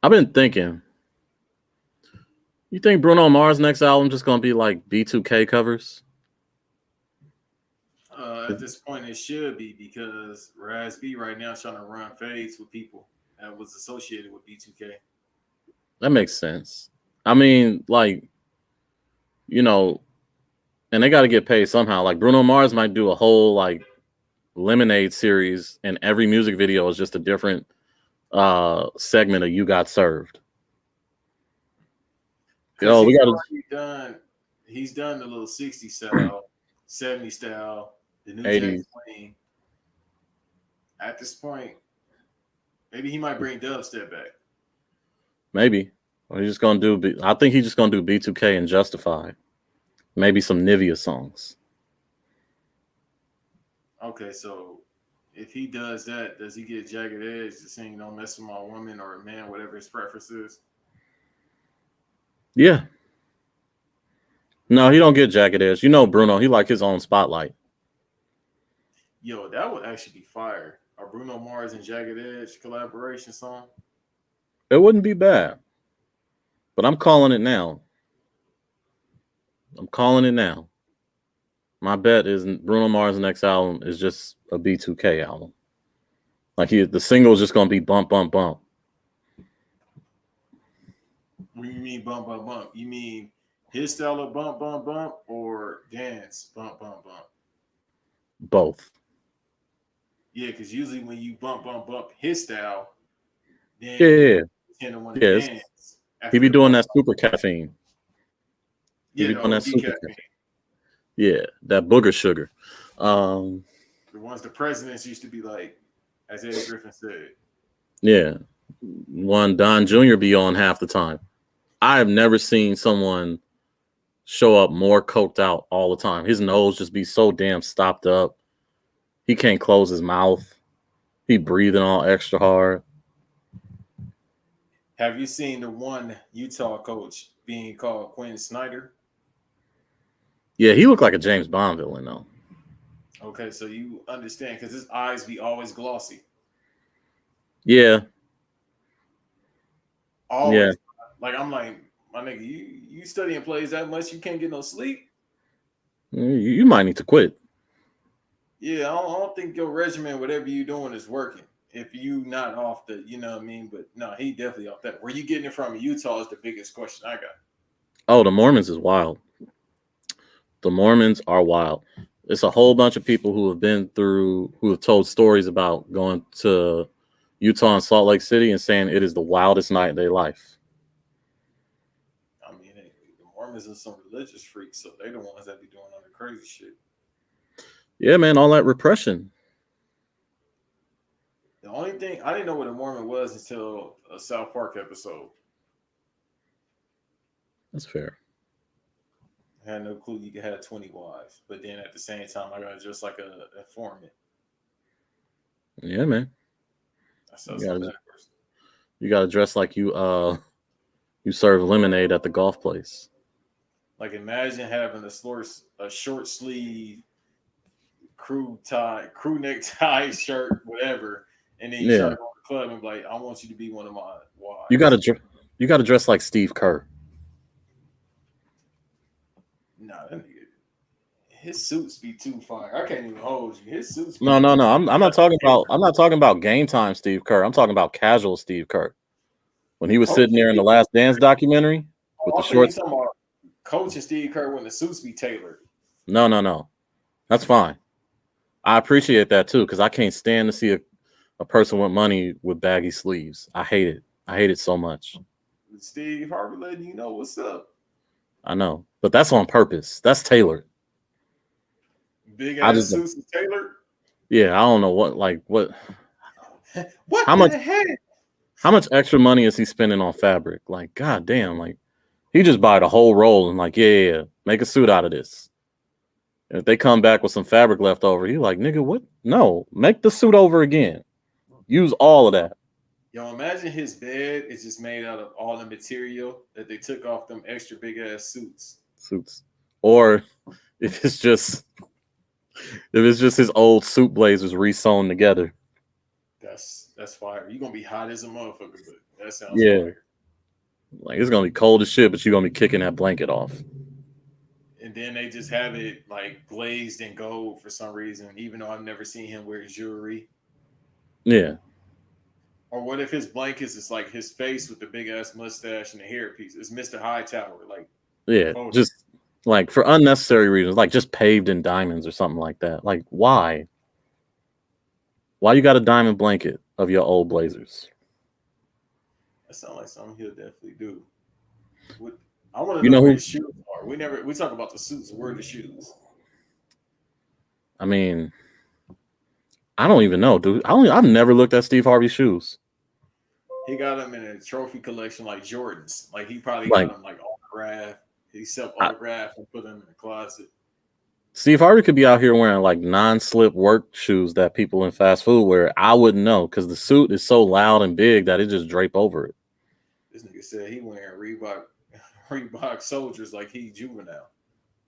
I've been thinking. You think Bruno Mars' next album just gonna be like B2K covers? At this point, it should be because Raz B right now is trying to run fades with people that was associated with B2K. That makes sense. I mean, like, you know, and they got to get paid somehow. Like Bruno Mars might do a whole like Lemonade series, and every music video is just a different segment of You Got Served. Because he's already done. He's done the little 60 style, 70 style, the new 80s. Jack Wayne. At this point, maybe he might bring dubstep back. Maybe. Or he's just gonna do. I think he's just gonna do B2K and Justify. Maybe some Nivea songs. Okay, so if he does that, does he get Jagged Edge to sing "Don't Mess with My Woman" or "Man," whatever his preference is? Yeah. No, he don't get Jagged Edge. You know, Bruno, he like his own spotlight. Yo, that would actually be fire. A Bruno Mars and Jagged Edge collaboration song. It wouldn't be bad. But I'm calling it now. I'm calling it now. My bet is Bruno Mars' next album is just a B2K album. Like the single is just gonna be bump, bump, bump. What do you mean bump, bump, bump? You mean his style of bump, bump, bump, or dance bump, bump, bump? Both. Yeah, because usually when you bump, bump, bump his style, then yeah. tend to want to dance. He be doing that super caffeine. He be doing that super caffeine. Yeah, that booger sugar. The ones the presidents used to be like, as Eddie Griffin said. Yeah. One Don Jr. be on half the time. I have never seen someone show up more coked out all the time. His nose just be so damn stopped up. He can't close his mouth. He breathing all extra hard. Have you seen the one Utah coach being called Quentin Snyder? Yeah, he looked like a James Bond villain, though. Okay, so you understand because his eyes be always glossy. Yeah. Always. Yeah. Like, I'm like, my nigga, you studying plays that much, you can't get no sleep? You might need to quit. Yeah, I don't think your regimen, whatever you doing, is working. If you not off the, you know what I mean? But no, he definitely off that. Where you getting it from? Utah is the biggest question I got. Oh, the Mormons is wild. The Mormons are wild. It's a whole bunch of people who have told stories about going to Utah and Salt Lake City and saying it is the wildest night of their life. I mean, the Mormons are some religious freaks, so they're the ones that be doing all the crazy shit. Yeah, man, all that repression. The only thing I didn't know what a Mormon was until a South Park episode. That's fair. I had no clue you could have 20 wives, but then at the same time, I got just like a informant. Yeah, man. You gotta dress like you serve lemonade at the golf place. Like imagine having a short sleeve crew neck tie shirt, whatever, and then you try to go to the club and be like, I want you to be one of my wives. You gotta dress like Steve Kerr. Nah, that nigga, his suits be too fire. I can't even hold you. His suits. No. I'm not talking about game time Steve Kerr. I'm talking about casual Steve Kerr. When he was sitting there in the Last Dance documentary with the shorts. Coach and Steve Kerr when the suits be tailored. No. That's fine. I appreciate that too, because I can't stand to see a person with money with baggy sleeves. I hate it. I hate it so much. Steve Harvey letting you know what's up. I know, but that's on purpose. That's tailored. Big ass suits is tailored. Yeah, I don't know what. What how much extra money is he spending on fabric? Like, goddamn, like he just buy the whole roll and like, yeah, make a suit out of this. And if they come back with some fabric left over, you like, nigga, what? No, make the suit over again. Use all of that. Yo, imagine his bed is just made out of all the material that they took off them extra big ass suits. Or if it's just his old suit blazers re-sewn together. That's That's fire. You're gonna be hot as a motherfucker, but that sounds fire. Like it's gonna be cold as shit, but you're gonna be kicking that blanket off. And then they just have it like glazed in gold for some reason, even though I've never seen him wear jewelry. Yeah. Or what if his blankets is like his face with the big ass mustache and the hairpiece? It's Mr. Hightower, like just like for unnecessary reasons, like just paved in diamonds or something like that. Like why? Why you got a diamond blanket of your old blazers? That sounds like something he'll definitely do. I want to know where his shoes are. We talk about the suits. Where are the shoes? I mean, I don't even know, dude. I've never looked at Steve Harvey's shoes. He got them in a trophy collection like Jordans. Like he probably got them like autographed. He self-autographed and put them in the closet. Steve Harvey could be out here wearing like non-slip work shoes that people in fast food wear. I wouldn't know because the suit is so loud and big that it just drape over it. This nigga said he wearing Reebok soldiers like he juvenile.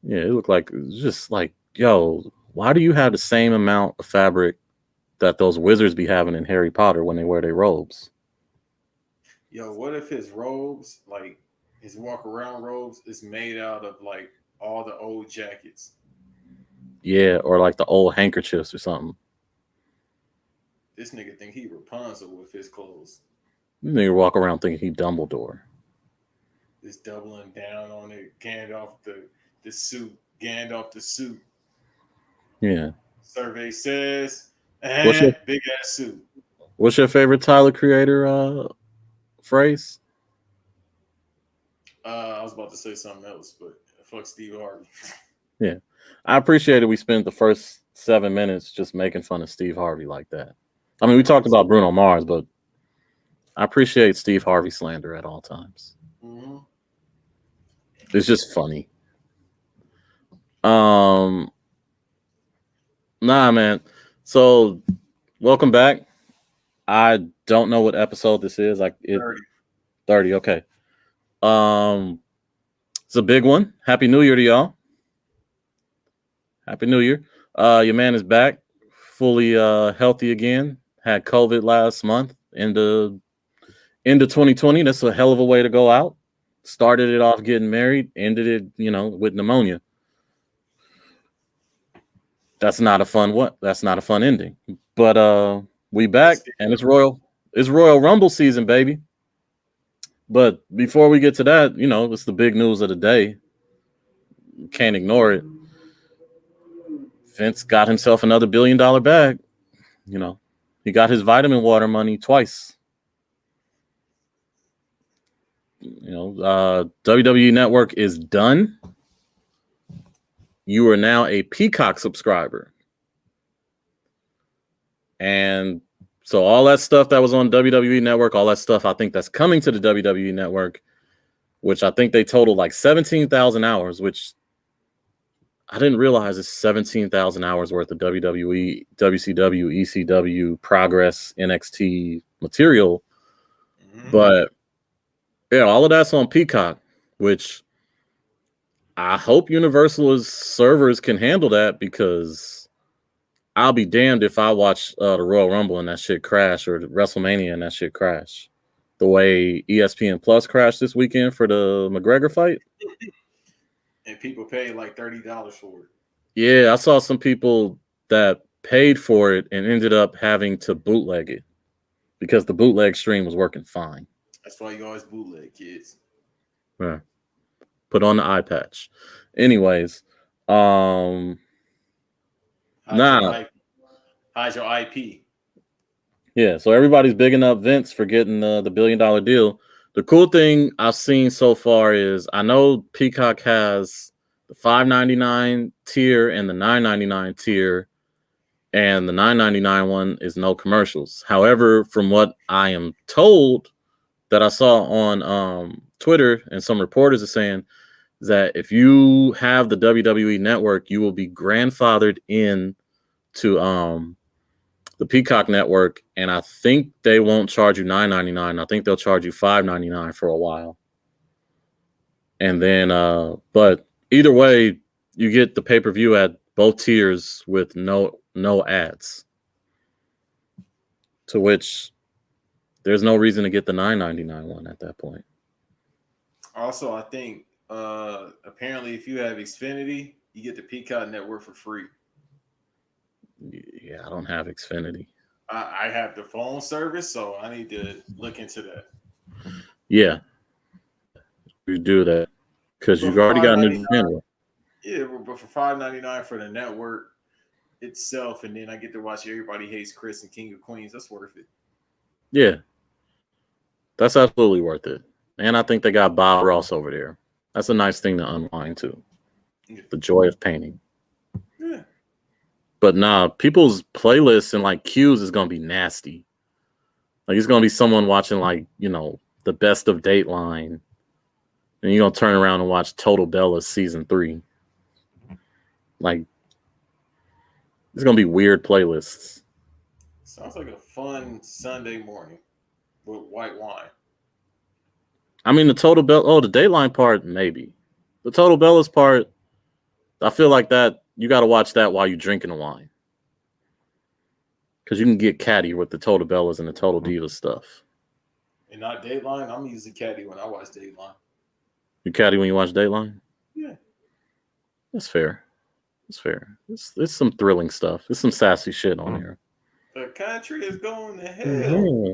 Yeah, it looked like just like, yo, why do you have the same amount of fabric that those wizards be having in Harry Potter when they wear their robes? Yo, what if his robes, like his walk around robes, is made out of like all the old jackets? Yeah, or like the old handkerchiefs or something. This nigga think he Rapunzel with his clothes. This nigga walk around thinking he Dumbledore. Just doubling down on it. Gandalf the suit. Gandalf the suit. Yeah. Survey says, big ass suit. What's your favorite Tyler Creator phrase? I was about to say something else, but fuck Steve Harvey. Yeah. I appreciate it. We spent the first 7 minutes just making fun of Steve Harvey like that. I mean, we talked about Bruno Mars, but I appreciate Steve Harvey slander at all times. Mm-hmm. It's just funny. Nah, man. So, welcome back. I don't know what episode this is. 30. Okay. It's a big one. Happy New Year to y'all. Happy New Year. Your man is back, fully healthy again. Had COVID last month. Into 2020. That's a hell of a way to go out. Started it off getting married, ended it, with pneumonia. That's not a fun ending. But we back and it's Royal Rumble season, baby. But before we get to that, it's the big news of the day. Can't ignore it. Vince got himself another $1 billion bag. He got his vitamin water money twice. WWE Network is done. You are now a Peacock subscriber. And so all that stuff that was on WWE Network, all that stuff I think that's coming to the WWE Network, which I think they totaled like 17,000 hours, which I didn't realize is 17,000 hours worth of WWE, WCW, ECW, Progress, NXT material. Mm-hmm. But yeah, all of that's on Peacock, which I hope Universal's servers can handle that, because I'll be damned if I watch the Royal Rumble and that shit crash, or WrestleMania and that shit crash the way ESPN Plus crashed this weekend for the McGregor fight. And people paid like $30 for it. Yeah, I saw some people that paid for it and ended up having to bootleg it because the bootleg stream was working fine. That's why you always bootleg, kids. Yeah. Put on the eye patch. Anyways, hide your IP. Yeah, so everybody's bigging up Vince for getting the $1 billion deal. The cool thing I've seen so far is I know Peacock has the $5.99 tier and the $9.99 tier, and the $9.99 one is no commercials. However, from what I am told that I saw on Twitter, and some reporters are saying, that if you have the WWE Network, you will be grandfathered in to the Peacock Network, and I think they won't charge you $9.99. I think they'll charge you $5.99 for a while. And then, but either way, you get the pay-per-view at both tiers with no ads. To which there's no reason to get the $9.99 one at that point. Also, I think apparently if you have Xfinity, you get the Peacock network for free. Yeah, I don't have Xfinity. I have the phone service, so I need to look into that. Yeah, you do that because you've already got an Xfinity. Yeah, but for $5.99 for the network itself, and then I get to watch Everybody Hates Chris and King of Queens. That's worth it. Yeah, that's absolutely worth it. And I think they got Bob Ross over there. That's a nice thing to unwind too. Yeah. The joy of painting. Yeah. But nah, people's playlists and like queues is gonna be nasty. Like it's gonna be someone watching like, you know, the best of Dateline. And you're gonna turn around and watch Total Bellas season 3. Like it's gonna be weird playlists. Sounds like a fun Sunday morning with white wine. I mean the the Dateline part, maybe. The Total Bellas part, I feel like that you gotta watch that while you're drinking the wine. Because you can get catty with the Total Bellas and the Total Divas stuff. And not Dateline. I'm usually catty when I watch Dateline. You catty when you watch Dateline? Yeah. That's fair. It's fair. It's some thrilling stuff. There's some sassy shit on here. The country is going to hell. Mm-hmm.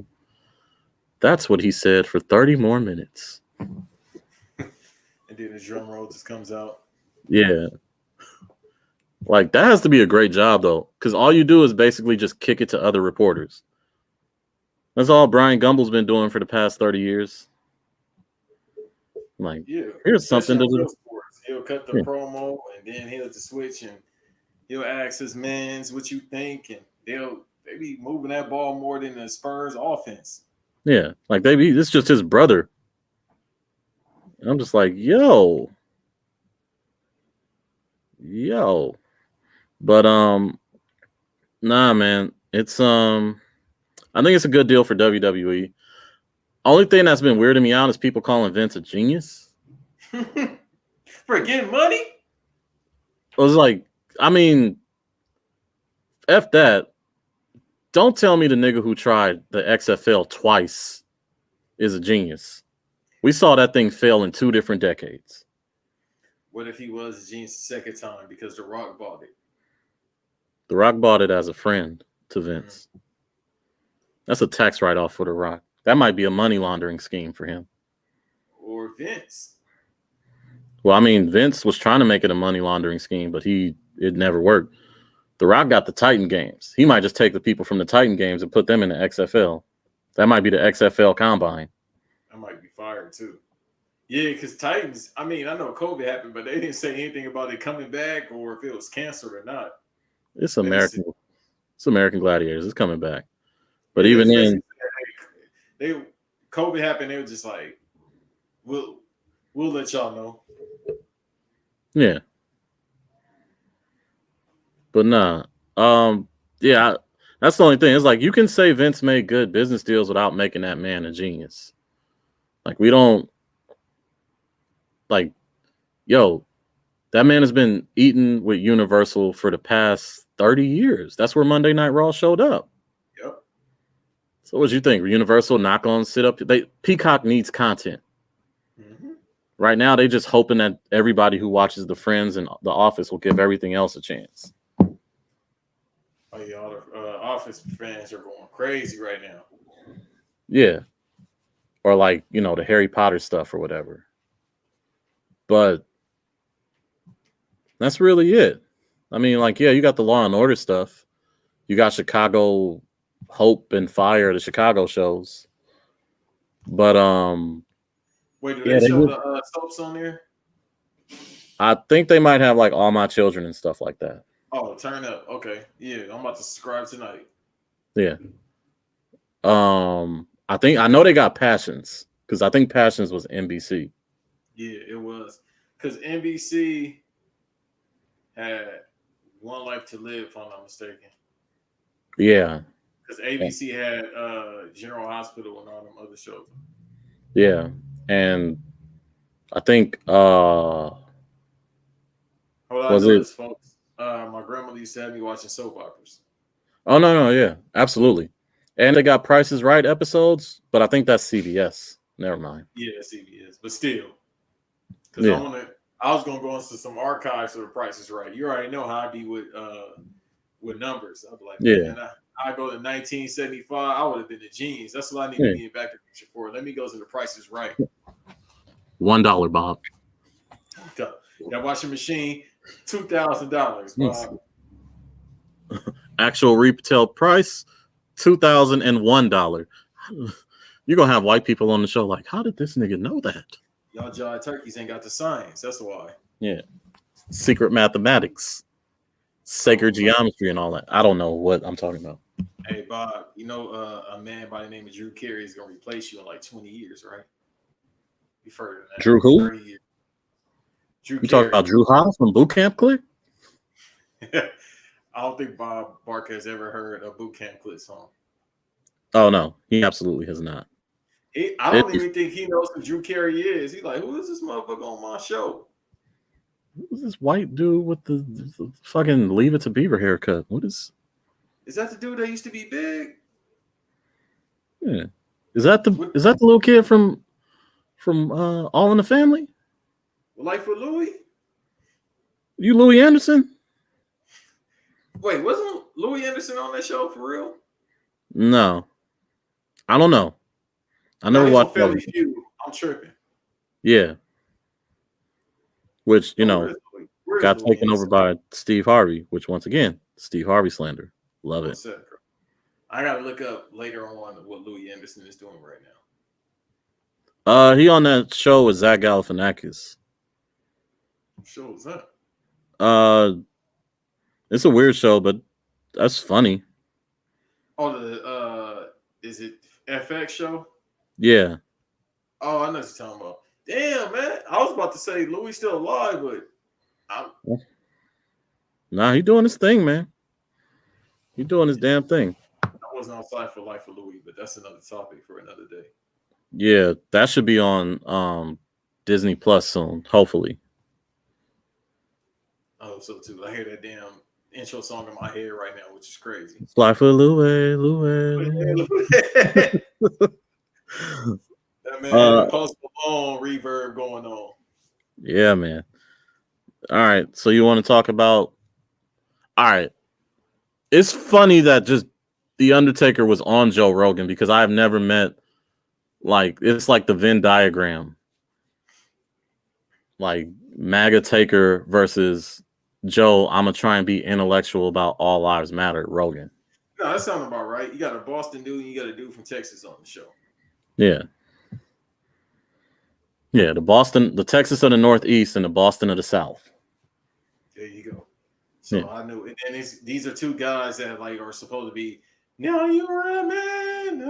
That's what he said for 30 more minutes. And then the drum roll just comes out. Yeah. Like, that has to be a great job, though, because all you do is basically just kick it to other reporters. That's all Brian Gumbel's been doing for the past 30 years. Like, yeah, here's something to do. He'll cut the promo, and then he'll just switch, and he'll ask his mans what you think, and they be moving that ball more than the Spurs offense. Yeah, like it's just his brother. And I'm just like, yo. But nah, man. It's I think it's a good deal for WWE. Only thing that's been weirding me out is people calling Vince a genius. For getting money? It was like, I mean, F that. Don't tell me the nigga who tried the XFL twice is a genius. We saw that thing fail in 2 different decades. What if he was a genius the second time because The Rock bought it? The Rock bought it as a friend to Vince. Mm-hmm. That's a tax write-off for The Rock. That might be a money laundering scheme for him. Or Vince. Well, I mean, Vince was trying to make it a money laundering scheme, but it never worked. The Rock got the Titan games. He might just take the people from the Titan games and put them in the XFL. That might be the XFL Combine. That might be fired too. Yeah, because Titans, I mean, I know COVID happened, but they didn't say anything about it coming back or if it was canceled or not. It's American Gladiators. It's coming back. But even then, COVID happened. They were just like, we'll let y'all know. Yeah. But nah. Yeah, that's the only thing. It's like you can say Vince made good business deals without making that man a genius. Like we don't that man has been eating with Universal for the past 30 years. That's where Monday Night Raw showed up. Yep. So what do you think? Universal not going to sit up? Peacock needs content. Mm-hmm. Right now, they just hoping that everybody who watches The Friends and The Office will give everything else a chance. Oh, yeah, all the Office fans are going crazy right now. Yeah. Or like, the Harry Potter stuff or whatever. But that's really it. I mean, like, yeah, you got the Law and Order stuff. You got Chicago Hope and Fire, the Chicago shows. But wait, do they show the soaps on there? I think they might have like All My Children and stuff like that. Oh, turn up. Okay. Yeah, I'm about to subscribe tonight. Yeah. I know they got Passions because I think Passions was NBC. Yeah, it was. Because NBC had One Life to Live, if I'm not mistaken. Yeah. Because ABC had General Hospital and all them other shows. Yeah. And I think folks. My grandmother used to have me watching soap operas. Oh no, yeah, absolutely. And they got Prices Right episodes, but I think that's CBS. Never mind. Yeah, CBS, but still, because Yeah. I was gonna go into some archives of the Price is Right. You already know how I be with numbers. I'd be like, Yeah. man, I go to 1975. I would have been a genius. That's what I need to Yeah. be in Back to the Future for. Let me go to the Price is Right. $1, Bob. That washing machine, $2,000, Bob. Actual retail price, $2,001. You're gonna have white people on the show like, how did this nigga know that? Y'all jive turkeys ain't got the science. That's why. Yeah. Secret mathematics, sacred geometry, and all that. I don't know what I'm talking about. Hey, Bob, you know a man by the name of Drew Carey is gonna replace you in like 20 years, right? You've heard of that. Drew who? 30 years. Drew You Carey. talking about Drew Hobbs from Boot Camp Click? I don't think Bob Barker has ever heard a Boot Camp Click song. Oh no, he absolutely has not. I don't even think he knows who Drew Carey is. He's like, who is this motherfucker on my show? Who's this white dude with the fucking Leave It to Beaver haircut? What is? Is that the dude that used to be big? Yeah, is that the little kid from All in the Family? Life with Louie? You Louis Anderson? Wait, wasn't Louis Anderson on that show for real? No, I don't know. I never watched Family Feud. I'm tripping. Yeah, which got taken over by Steve Harvey. Which once again, Steve Harvey slander. Love it. I gotta look up later on what Louis Anderson is doing right now. He on that show with Zach Galifianakis. What show is that? It's a weird show, but that's funny. Oh, is it FX show? Yeah. Oh, I know what you're talking about. Damn, man. I was about to say Louis still alive, but Nah, he doing his thing, man. He doing his damn thing. I wasn't on site for Life of Louis, but that's another topic for another day. Yeah, that should be on Disney Plus soon, hopefully. Oh, so too. I hear that damn intro song in my head right now, which is crazy. Fly for Louis. That man, Post Malone reverb going on. Yeah, man. All right, so you want to talk about? All right, it's funny that just the Undertaker was on Joe Rogan because I've never met it's like the Venn diagram, like MAGA Taker versus Joe. I'm gonna try and be intellectual about all lives matter. Rogan. No, that sounds about right. You got a Boston dude, and you got a dude from Texas on the show. Yeah. Yeah, the Texas of the Northeast and the Boston of the South. There you go. So yeah. I knew, and these are two guys that are supposed to be now you're a man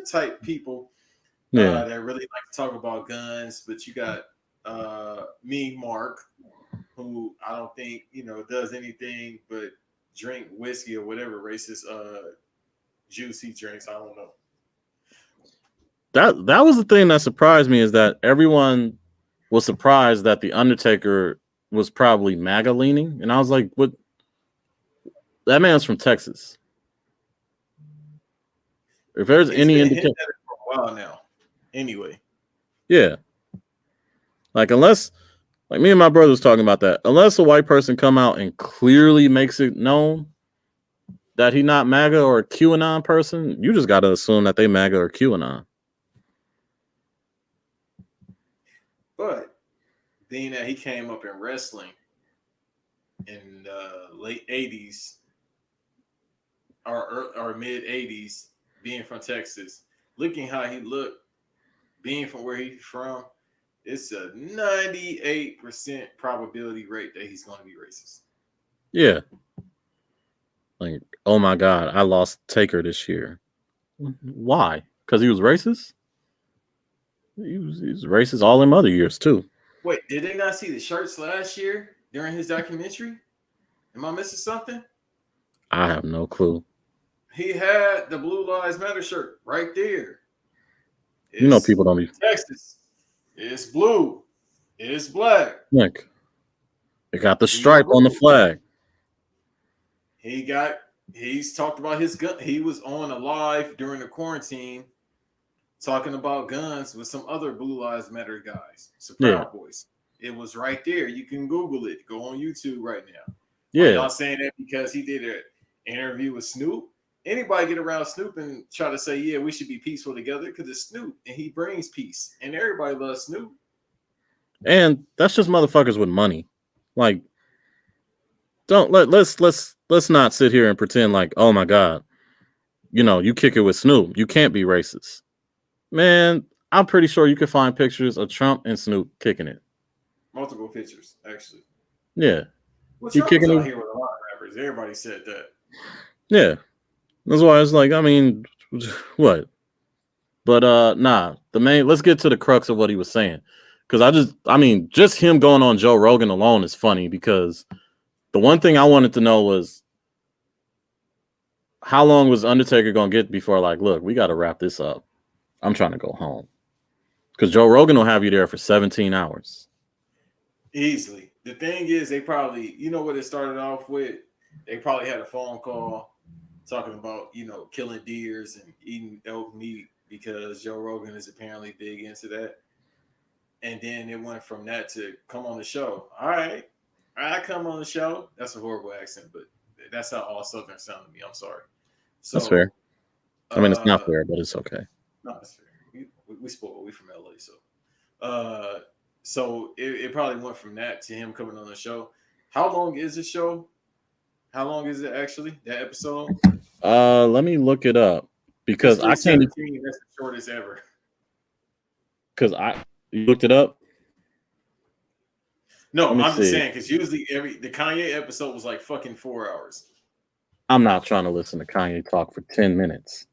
type people. Yeah, that really like to talk about guns. But you got me, Mark, who I don't think does anything but drink whiskey or whatever racist juice he drinks. I don't know. That was the thing that surprised me is that everyone was surprised that the Undertaker was probably MAGA leaning, and I was like, "What? That man's from Texas. If there's any indication for a while now, anyway, yeah, unless me and my brother was talking about that, unless a white person come out and clearly makes it known that he not MAGA or a QAnon person, you just got to assume that they MAGA or QAnon. But being that he came up in wrestling in the late 80s or mid 80s, being from Texas, looking how he looked, being from where he's from, it's a 98% probability rate that he's going to be racist. Yeah. Oh my God, I lost Taker this year. Why? Because he was racist? He was racist all them other years too. Wait, did they not see the shirts last year during his documentary? Am I missing something? I have no clue. He had the Blue Lives Matter shirt right there. People don't be Texas. It's blue. It's black. Look, it got the stripe on the flag. He got He's talked about his gun. He was on a live during the quarantine talking about guns with some other Blue Lives Matter guys, some Proud Boys. It was right there. You can Google it. Go on YouTube right now. Yeah. Are y'all saying that because he did an interview with Snoop? Anybody get around Snoop and try to say, yeah, we should be peaceful together because it's Snoop and he brings peace and everybody loves Snoop. And that's just motherfuckers with money. Like, let's not sit here and pretend like, oh my God, you kick it with Snoop. You can't be racist. Man, I'm pretty sure you can find pictures of Trump and Snoop kicking it. Multiple pictures, actually. Yeah. Well, Trump was out here with a lot of rappers. Everybody said that. Yeah. That's why it's like, I mean, what? But nah, let's get to the crux of what he was saying. Because just him going on Joe Rogan alone is funny because the one thing I wanted to know was how long was Undertaker going to get before, like, look, we got to wrap this up. I'm trying to go home. Because Joe Rogan will have you there for 17 hours. Easily. The thing is, they probably, what it started off with? They probably had a phone call talking about, killing deers and eating elk meat because Joe Rogan is apparently big into that. And then it went from that to come on the show. All right, I come on the show. That's a horrible accent, but that's how all Southern sound to me. I'm sorry. So, that's fair. I mean, it's not fair, but it's okay. No, it's fair. We spoil. We from LA, so it probably went from that to him coming on the show. How long is the show? How long is it actually? That episode? Let me look it up because I can't. That's the shortest ever. Because you looked it up. No, I'm just saying because usually the Kanye episode was like fucking 4 hours. I'm not trying to listen to Kanye talk for 10 minutes.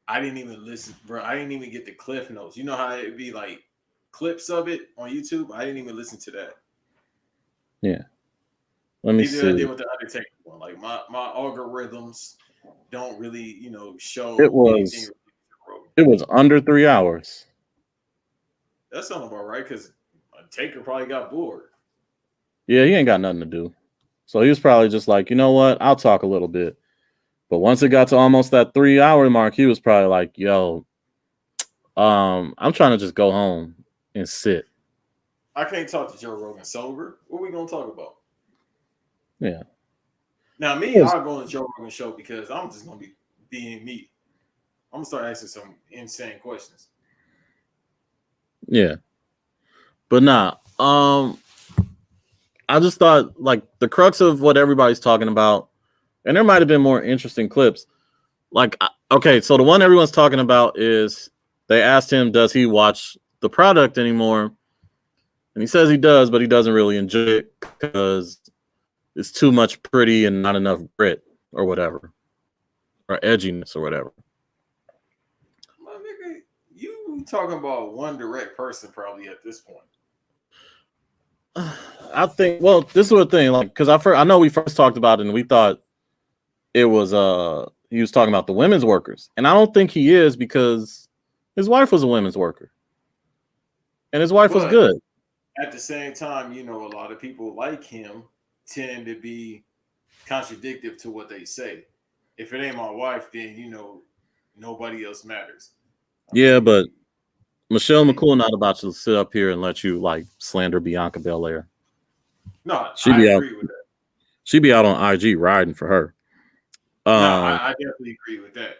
I didn't even listen, bro. I didn't even get the cliff notes. You know how it'd be like clips of it on YouTube? I didn't even listen to that. Yeah. Let me see. I did with the Undertaker one. Like my algorithms don't really, show it was under 3 hours. That's not about right because Taker probably got bored. Yeah, he ain't got nothing to do. So he was probably just like, you know what? I'll talk a little bit. But once it got to almost that 3 hour mark, he was probably like, yo, I'm trying to just go home and sit. I can't talk to Joe Rogan sober. What are we going to talk about? Yeah. Now, I'll go on the Joe Rogan show because I'm just going to be being me. I'm going to start asking some insane questions. Yeah. But nah, I just thought like the crux of what everybody's talking about, and there might have been more interesting clips. Like, okay, so the one everyone's talking about is they asked him, does he watch the product anymore? And he says he does, but he doesn't really enjoy it because it's too much pretty and not enough grit or whatever, or edginess or whatever. My nigga, you talking about one direct person probably at this point. I think, well, this is the thing, like, because I know we first talked about it and we thought it was he was talking about the women's workers, and I don't think he is because his wife was a women's worker, and his wife was good. At the same time, a lot of people like him tend to be contradictory to what they say. If it ain't my wife, then nobody else matters. But Michelle McCool not about to sit up here and let you like slander Bianca Belair. No, I agree with that. She'd be out on IG riding for her. No, I definitely agree with that.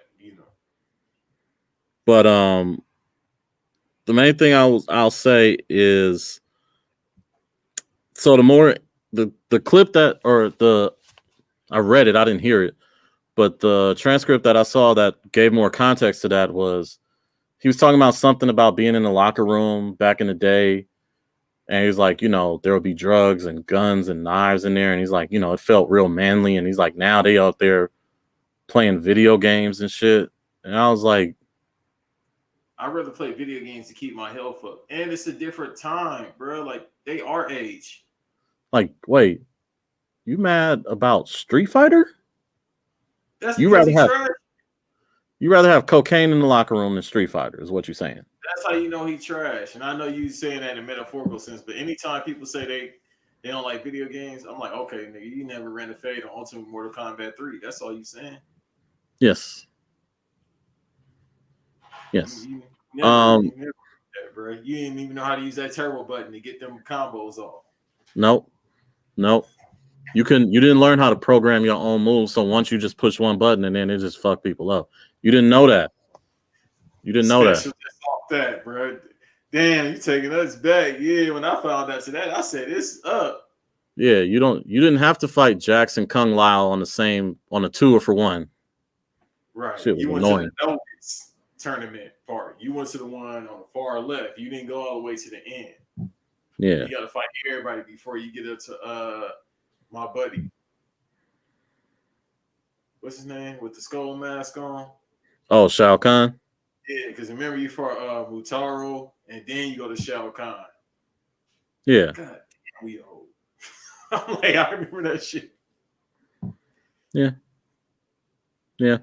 But the main thing I'll say is, so the clip that I read it, I didn't hear it, but the transcript that I saw that gave more context to that was he was talking about something about being in the locker room back in the day. And he's like, there would be drugs and guns and knives in there. And he's like, it felt real manly. And he's like, now they out there playing video games and shit. And I was like, I'd rather play video games to keep my health up. And it's a different time, bro. Like, they are age. Like, wait, you mad about Street Fighter? That's you rather have cocaine in the locker room than Street Fighter, is what you're saying. That's how you know he trash. And I know you saying that in a metaphorical sense, but anytime people say They don't like video games. I'm like, okay, nigga, you never ran a fade on Ultimate Mortal Kombat 3. That's all you saying. Yes. Yes. You never did that, bro. You didn't even know how to use that turbo button to get them combos off. Nope. You didn't learn how to program your own moves, so once you just push one button and then it just fuck people up. You didn't know that. Special off that, bro. Damn, you taking us back. Yeah, when I found out to that, I said it's up. Yeah, you didn't have to fight Jackson Kung Lao on a 2 for 1. Right. Shit was You went annoying. to the Nuggets tournament part. You went to the one on the far left. You didn't go all the way to the end. Yeah. You gotta fight everybody before you get up to my buddy. What's his name? With the skull mask on? Oh, Shao Kahn? Yeah, because remember you fought Mutaro and then you go to Shao Kahn. Yeah. God damn, we old. I'm like, I remember that shit. Yeah. Yeah.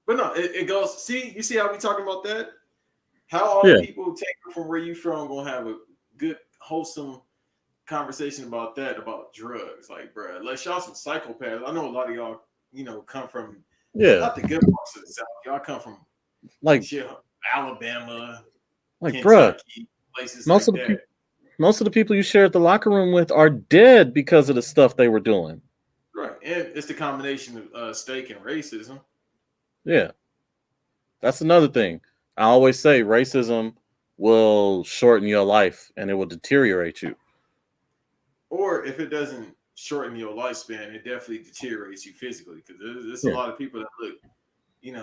But no, it goes. See, you see how we talking about that? How all the people take from where you from gonna have a good, wholesome conversation about that, about drugs. Like, bro, let's y'all some psychopaths. I know a lot of y'all, come from not the good parts of the South. Y'all come from like shit, Alabama, like Kentucky, places most like of that. Most of the people you shared the locker room with are dead because of the stuff they were doing. Right, and it's the combination of stake and racism. Yeah, that's another thing. I always say racism will shorten your life and it will deteriorate you. Or if it doesn't shorten your lifespan, it definitely deteriorates you physically. Because there's a lot of people that look,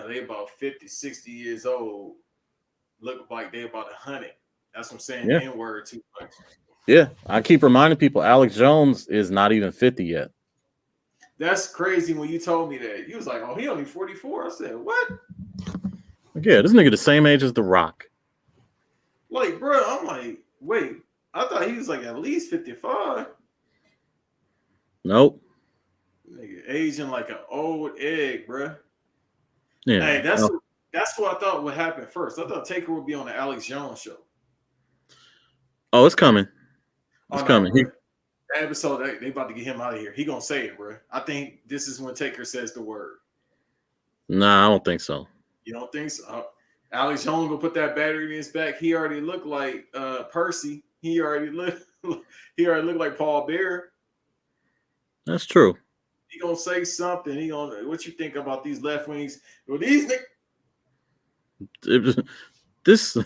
they about 50, 60 years old, look like they about 100. That's what I'm saying. Yeah. N-word too much. Yeah, I keep reminding people Alex Jones is not even 50 yet. That's crazy when you told me that. You was like, oh, he only 44. I said, what? Yeah, this nigga the same age as The Rock. Like, bro, I'm like, wait, I thought he was like at least 55. Nope. Nigga, aging like an old egg, bro. Yeah. Hey, that's what I thought would happen first. I thought Taker would be on the Alex Jones show. Oh, it's coming. It's coming. That episode, they about to get him out of here. He gonna say it, bro. I think this is when Taker says the word. Nah, I don't think so. You don't think so? Alex Jones gonna put that battery in his back. He already looked like Percy. He already looked like Paul Bear. That's true. He gonna say something. He gonna, what you think about these left wings? Well, these this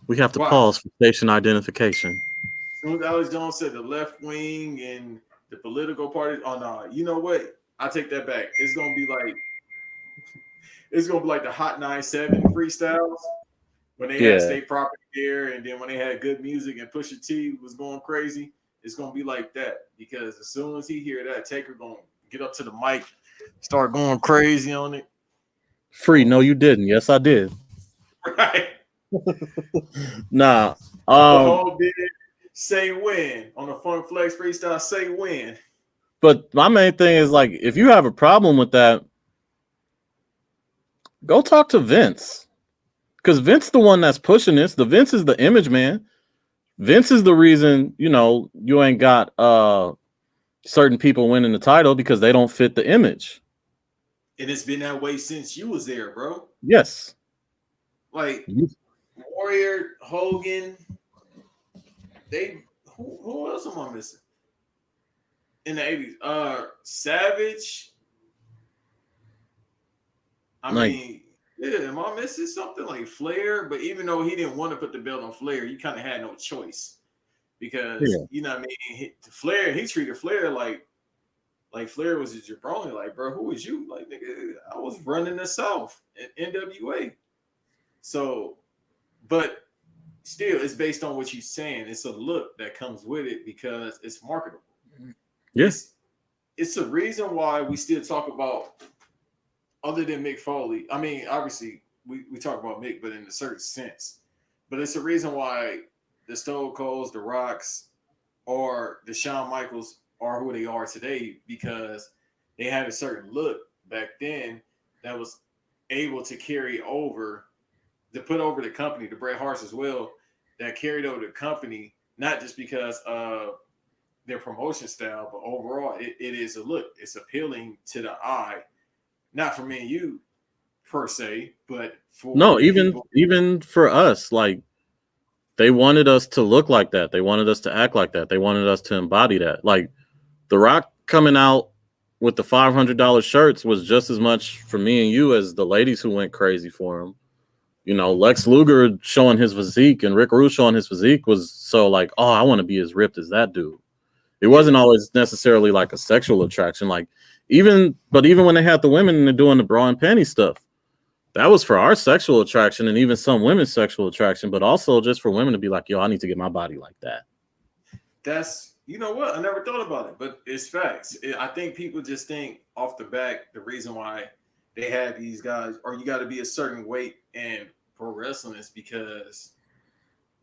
we have to pause for station identification. As soon as Alex Jones said the left wing and the political party, oh no, you know what? I take that back. It's gonna be like the Hot 97 freestyles when they had state property there, and then when they had good music and Pusha T was going crazy. It's gonna be like that because as soon as he hear that, Taker gonna get up to the mic, start going crazy on it. Free, no, you didn't. Yes, I did. Right. Nah. The whole bit, say when on the Funk Flex freestyle, say when. But my main thing is like, if you have a problem with that, go talk to Vince. Because Vince the one that's pushing this. The Vince is the image man. Vince is the reason, you ain't got certain people winning the title because they don't fit the image. And it's been that way since you was there, bro. Yes. Like Warrior, Hogan, who else am I missing? In the 80s. Savage. I mean, yeah, am I missing something like Flair? But even though he didn't want to put the belt on Flair, you kind of had no choice. Because you know what I mean, Flair, he treated Flair like Flair was a jabroni. Like, bro, who was you? Like, nigga, I was running the South in NWA. So, but still, it's based on what you're saying. It's a look that comes with it because it's marketable. Yes, it's a reason why we still talk about other than Mick Foley. I mean, obviously, we talk about Mick, but in a certain sense. But it's a reason why the Stone Colds, the Rocks, or the Shawn Michaels are who they are today because they had a certain look back then that was able to carry over, to put over the company, the Bret Harts as well, that carried over the company, not just because of their promotion style, but overall, it is a look. It's appealing to the eye, not for me and you per se, but for No, people. even for us, like they wanted us to look like that. They wanted us to act like that. They wanted us to embody that. Like The Rock coming out with the $500 shirts was just as much for me and you as the ladies who went crazy for him. You know, Lex Luger showing his physique and Rick Rude showing his physique was so like, oh, I want to be as ripped as that dude. It wasn't always necessarily like a sexual attraction. Like even when they had the women and they're doing the bra and panty stuff, that was for our sexual attraction and even some women's sexual attraction, but also just for women to be like, yo, I need to get my body like that. That's, you know what? I never thought about it, but it's facts. I think people just think off the back the reason why they have these guys, or you got to be a certain weight in pro wrestling, is because,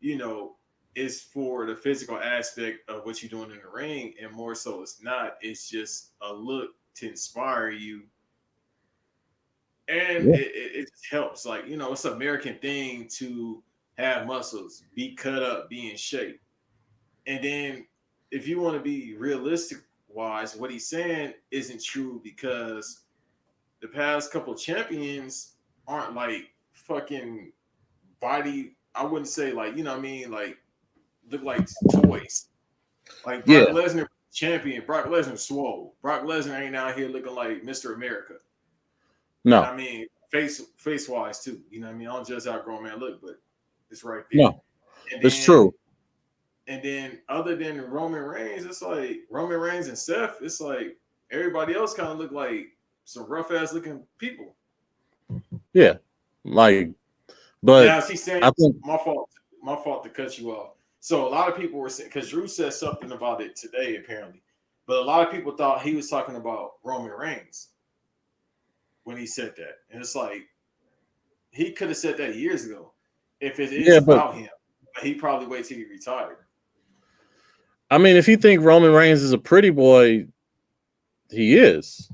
you know, it's for the physical aspect of what you're doing in the ring, and more so it's not. It's just a look to inspire you. And it just helps. Like, you know, it's an American thing to have muscles, be cut up, be in shape. And then if you want to be realistic wise, what he's saying isn't true, because the past couple of champions aren't like fucking body. I wouldn't say like, you know what I mean? Like look like toys. Like Brock Lesnar champion, Brock Lesnar swole. Brock Lesnar ain't out here looking like Mr. America. No. I mean, face wise too. You know what I mean? I don't judge how a grown man look, but it's right there. No, it's true. And then other than Roman Reigns, it's like Roman Reigns and Seth, it's like everybody else kind of look like some rough ass looking people. Yeah. Like, but now she's saying my fault to cut you off. So a lot of people were saying, because Drew said something about it today, apparently. But a lot of people thought he was talking about Roman Reigns when he said that. And it's like, he could have said that years ago if it is about him. But he probably wait till he retired. I mean, if you think Roman Reigns is a pretty boy, he is.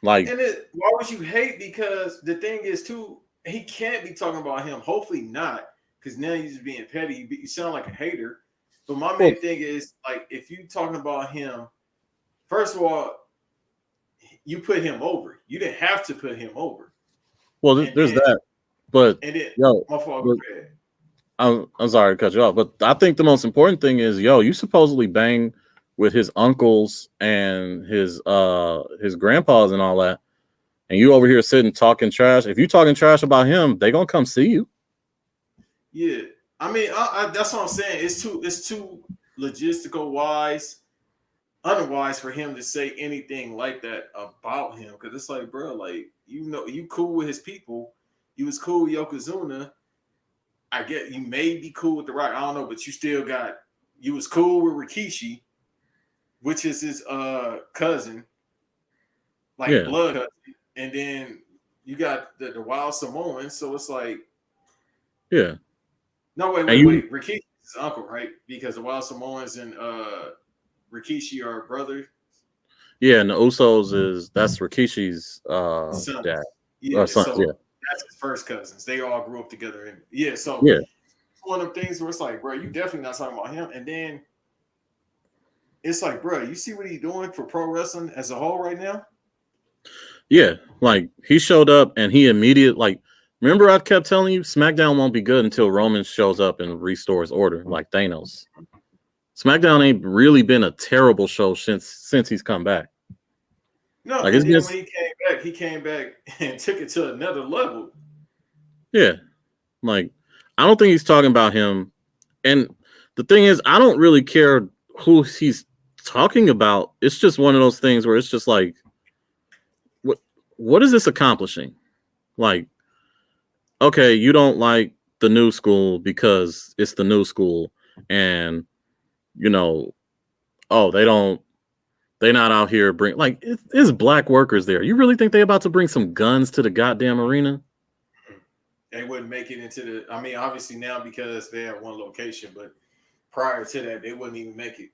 Like, and why would you hate? Because the thing is, too, he can't be talking about him. Hopefully not, because now you're just being petty. You sound like a hater. But my main thing is, like, if you talking about him, first of all, you put him over. You didn't have to put him over. Well, there's that. But my fault. I'm sorry to cut you off, but I think the most important thing is, you supposedly bang with his uncles and his grandpas and all that, and you over here sitting talking trash. If you talking trash about him, they gonna come see you. Yeah, I mean, that's what I'm saying. It's too logistical wise, unwise for him to say anything like that about him, because it's like, bro, like, you know, you cool with his people. You was cool with Yokozuna. I get you may be cool with The Rock. I don't know, but you was cool with Rikishi, which is his cousin, like blood cousin. And then you got the Wild Samoans. So it's like, no, wait. Rikishi's his uncle, right? Because the Wild Samoans and Rikishi are brothers. Yeah, and the Usos that's Rikishi's dad. Yeah, son, so that's his first cousins. They all grew up together. And it's one of them things where it's like, bro, you definitely not talking about him. And then it's like, bro, you see what he's doing for pro wrestling as a whole right now? Yeah, like he showed up and he immediately, remember I kept telling you SmackDown won't be good until Roman shows up and restores order like Thanos. SmackDown ain't really been a terrible show since he's come back. No, like, and then when he came back and took it to another level. Yeah, like I don't think he's talking about him. And the thing is, I don't really care who he's talking about. It's just one of those things where it's just like, what is this accomplishing? Like, okay, you don't like the new school because it's the new school, and you know, they're not out here it's black workers there. You really think they about to bring some guns to the goddamn arena? They wouldn't make it into I mean, obviously now because they have one location, but prior to that, they wouldn't even make it.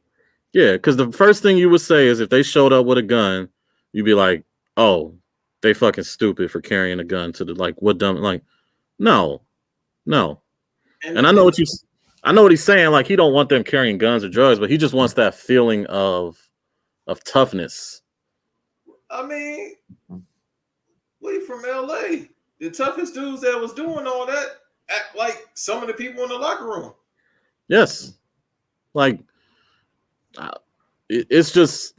Yeah, because the first thing you would say is if they showed up with a gun, you'd be like, oh, they fucking stupid for carrying a gun to the, like, what dumb, like, no. And I know what you, I know what he's saying. Like he don't want them carrying guns or drugs, but he just wants that feeling of toughness. I mean, we from LA. The toughest dudes that was doing all that act like some of the people in the locker room. Yes, like it's just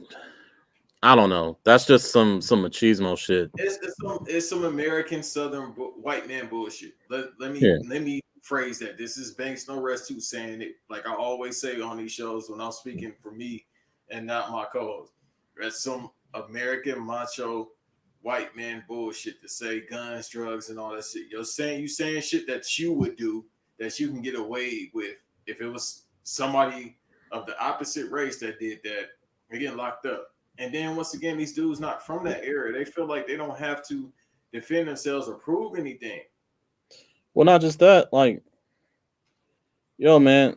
I don't know. That's just some machismo shit. It's some American Southern white man bullshit. Let me phrase that. This is Banks No Rest too saying it. Like I always say on these shows when I'm speaking for me and not my co-host. That's some American macho white man bullshit to say guns, drugs, and all that shit. You saying shit that you would do that you can get away with if it was somebody of the opposite race that did that. They're getting locked up. And then once again, these dudes not from that area. They feel like they don't have to defend themselves or prove anything. Well, not just that. Like, yo, man.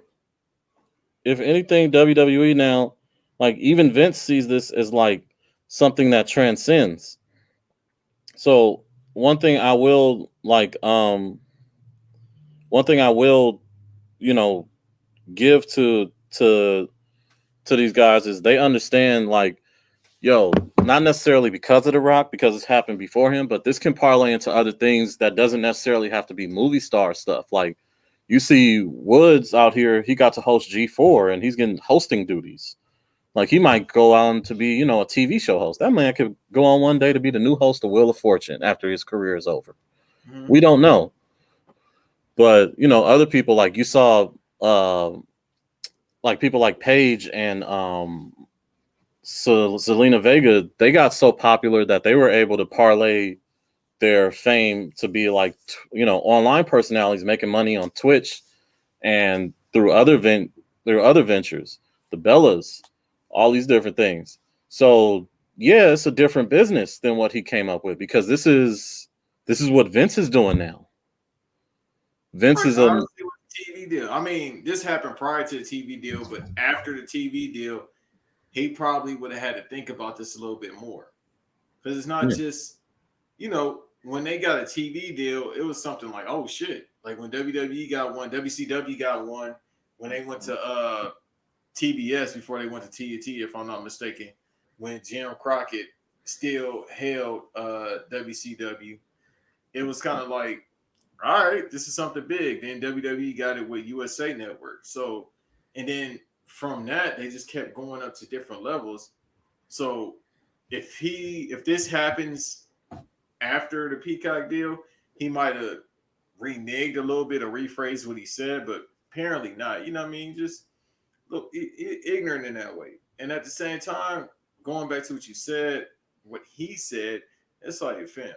If anything, WWE now, like even Vince sees this as like something that transcends. So one thing I will you know, give to these guys is they understand like, yo, not necessarily because of The Rock, because it's happened before him, but this can parlay into other things that doesn't necessarily have to be movie star stuff. Like you see Woods out here, he got to host G4 and he's getting hosting duties. Like he might go on to be, you know, a TV show host. That man could go on one day to be the new host of Wheel of Fortune after his career is over. Mm-hmm. We don't know. But, you know, other people like you saw like people like Paige and Zelina Vega, they got so popular that they were able to parlay their fame to be like, you know, online personalities making money on Twitch and through other ventures, the Bellas, all these different things. So yeah, it's a different business than what he came up with because this is what Vince is doing now. Vince is a TV deal. I mean, this happened prior to the TV deal, but after the TV deal, he probably would have had to think about this a little bit more. Because it's not just, you know, when they got a TV deal, it was something like, oh shit. Like when WWE got one, WCW got one, when they went to TBS before they went to TNT, if I'm not mistaken, when Jim Crockett still held WCW, it was kind of like, all right, this is something big. Then WWE got it with USA Network. So, and then from that, they just kept going up to different levels. So if this happens after the Peacock deal, he might have reneged a little bit or rephrased what he said, but apparently not. You know what I mean? Just look ignorant in that way. And at the same time, going back to what you said, what he said, it's like, fam,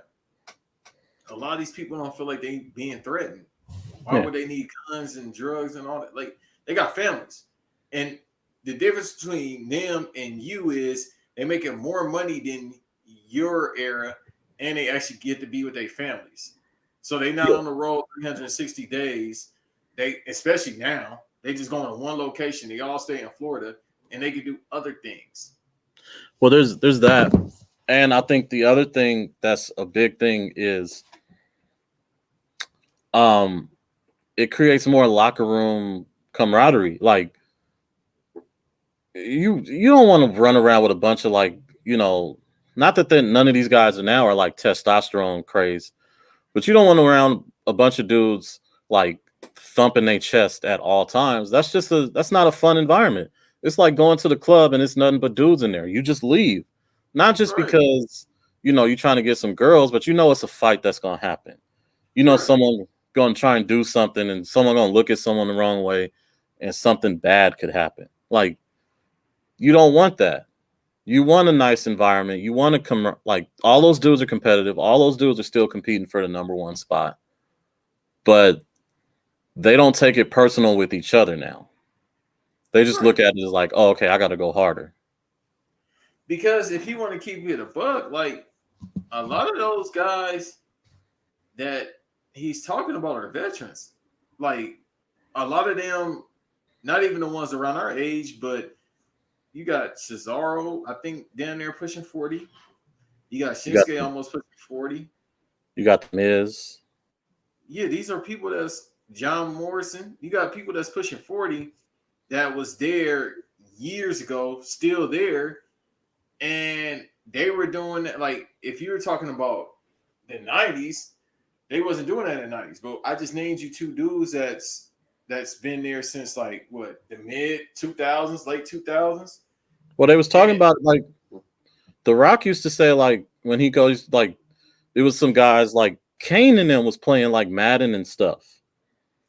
a lot of these people don't feel like they being threatened. Why would they need guns and drugs and all that? Like they got families. And the difference between them and you is they making more money than your era and they actually get to be with their families. So they not on the road 360 days. They especially now, they just go to one location. They all stay in Florida and they can do other things. Well, there's that. And I think the other thing that's a big thing is it creates more locker room camaraderie. Like you don't want to run around with a bunch of like, you know, not that none of these guys are now are like testosterone craze, but you don't want to around a bunch of dudes like thumping their chest at all times. That's not a fun environment. It's like going to the club and it's nothing but dudes in there. You just leave. Not just because, you know, you're trying to get some girls, but you know it's a fight that's going to happen. You know someone going to try and do something and someone going to look at someone the wrong way and something bad could happen. Like, you don't want that. You want a nice environment. You want to come like all those dudes are competitive. All those dudes are still competing for the number one spot. But they don't take it personal with each other now. They just look at it as like, oh, okay, I got to go harder. Because if you want to keep it a buck, like a lot of those guys that he's talking about are veterans. Like a lot of them, not even the ones around our age, but you got Cesaro, I think down there pushing 40. You got Shinsuke almost pushing 40. You got the Miz. Yeah, these are people that's John Morrison. You got people that's pushing 40 that was there years ago, still there, and they were doing that. Like, if you were talking about the 90s, they wasn't doing that in the 90s. But I just named you two dudes that's been there since like what, the mid 2000s, late 2000s. Well, they was talking about like The Rock used to say like when he goes like it was some guys like Kane and them was playing like Madden and stuff.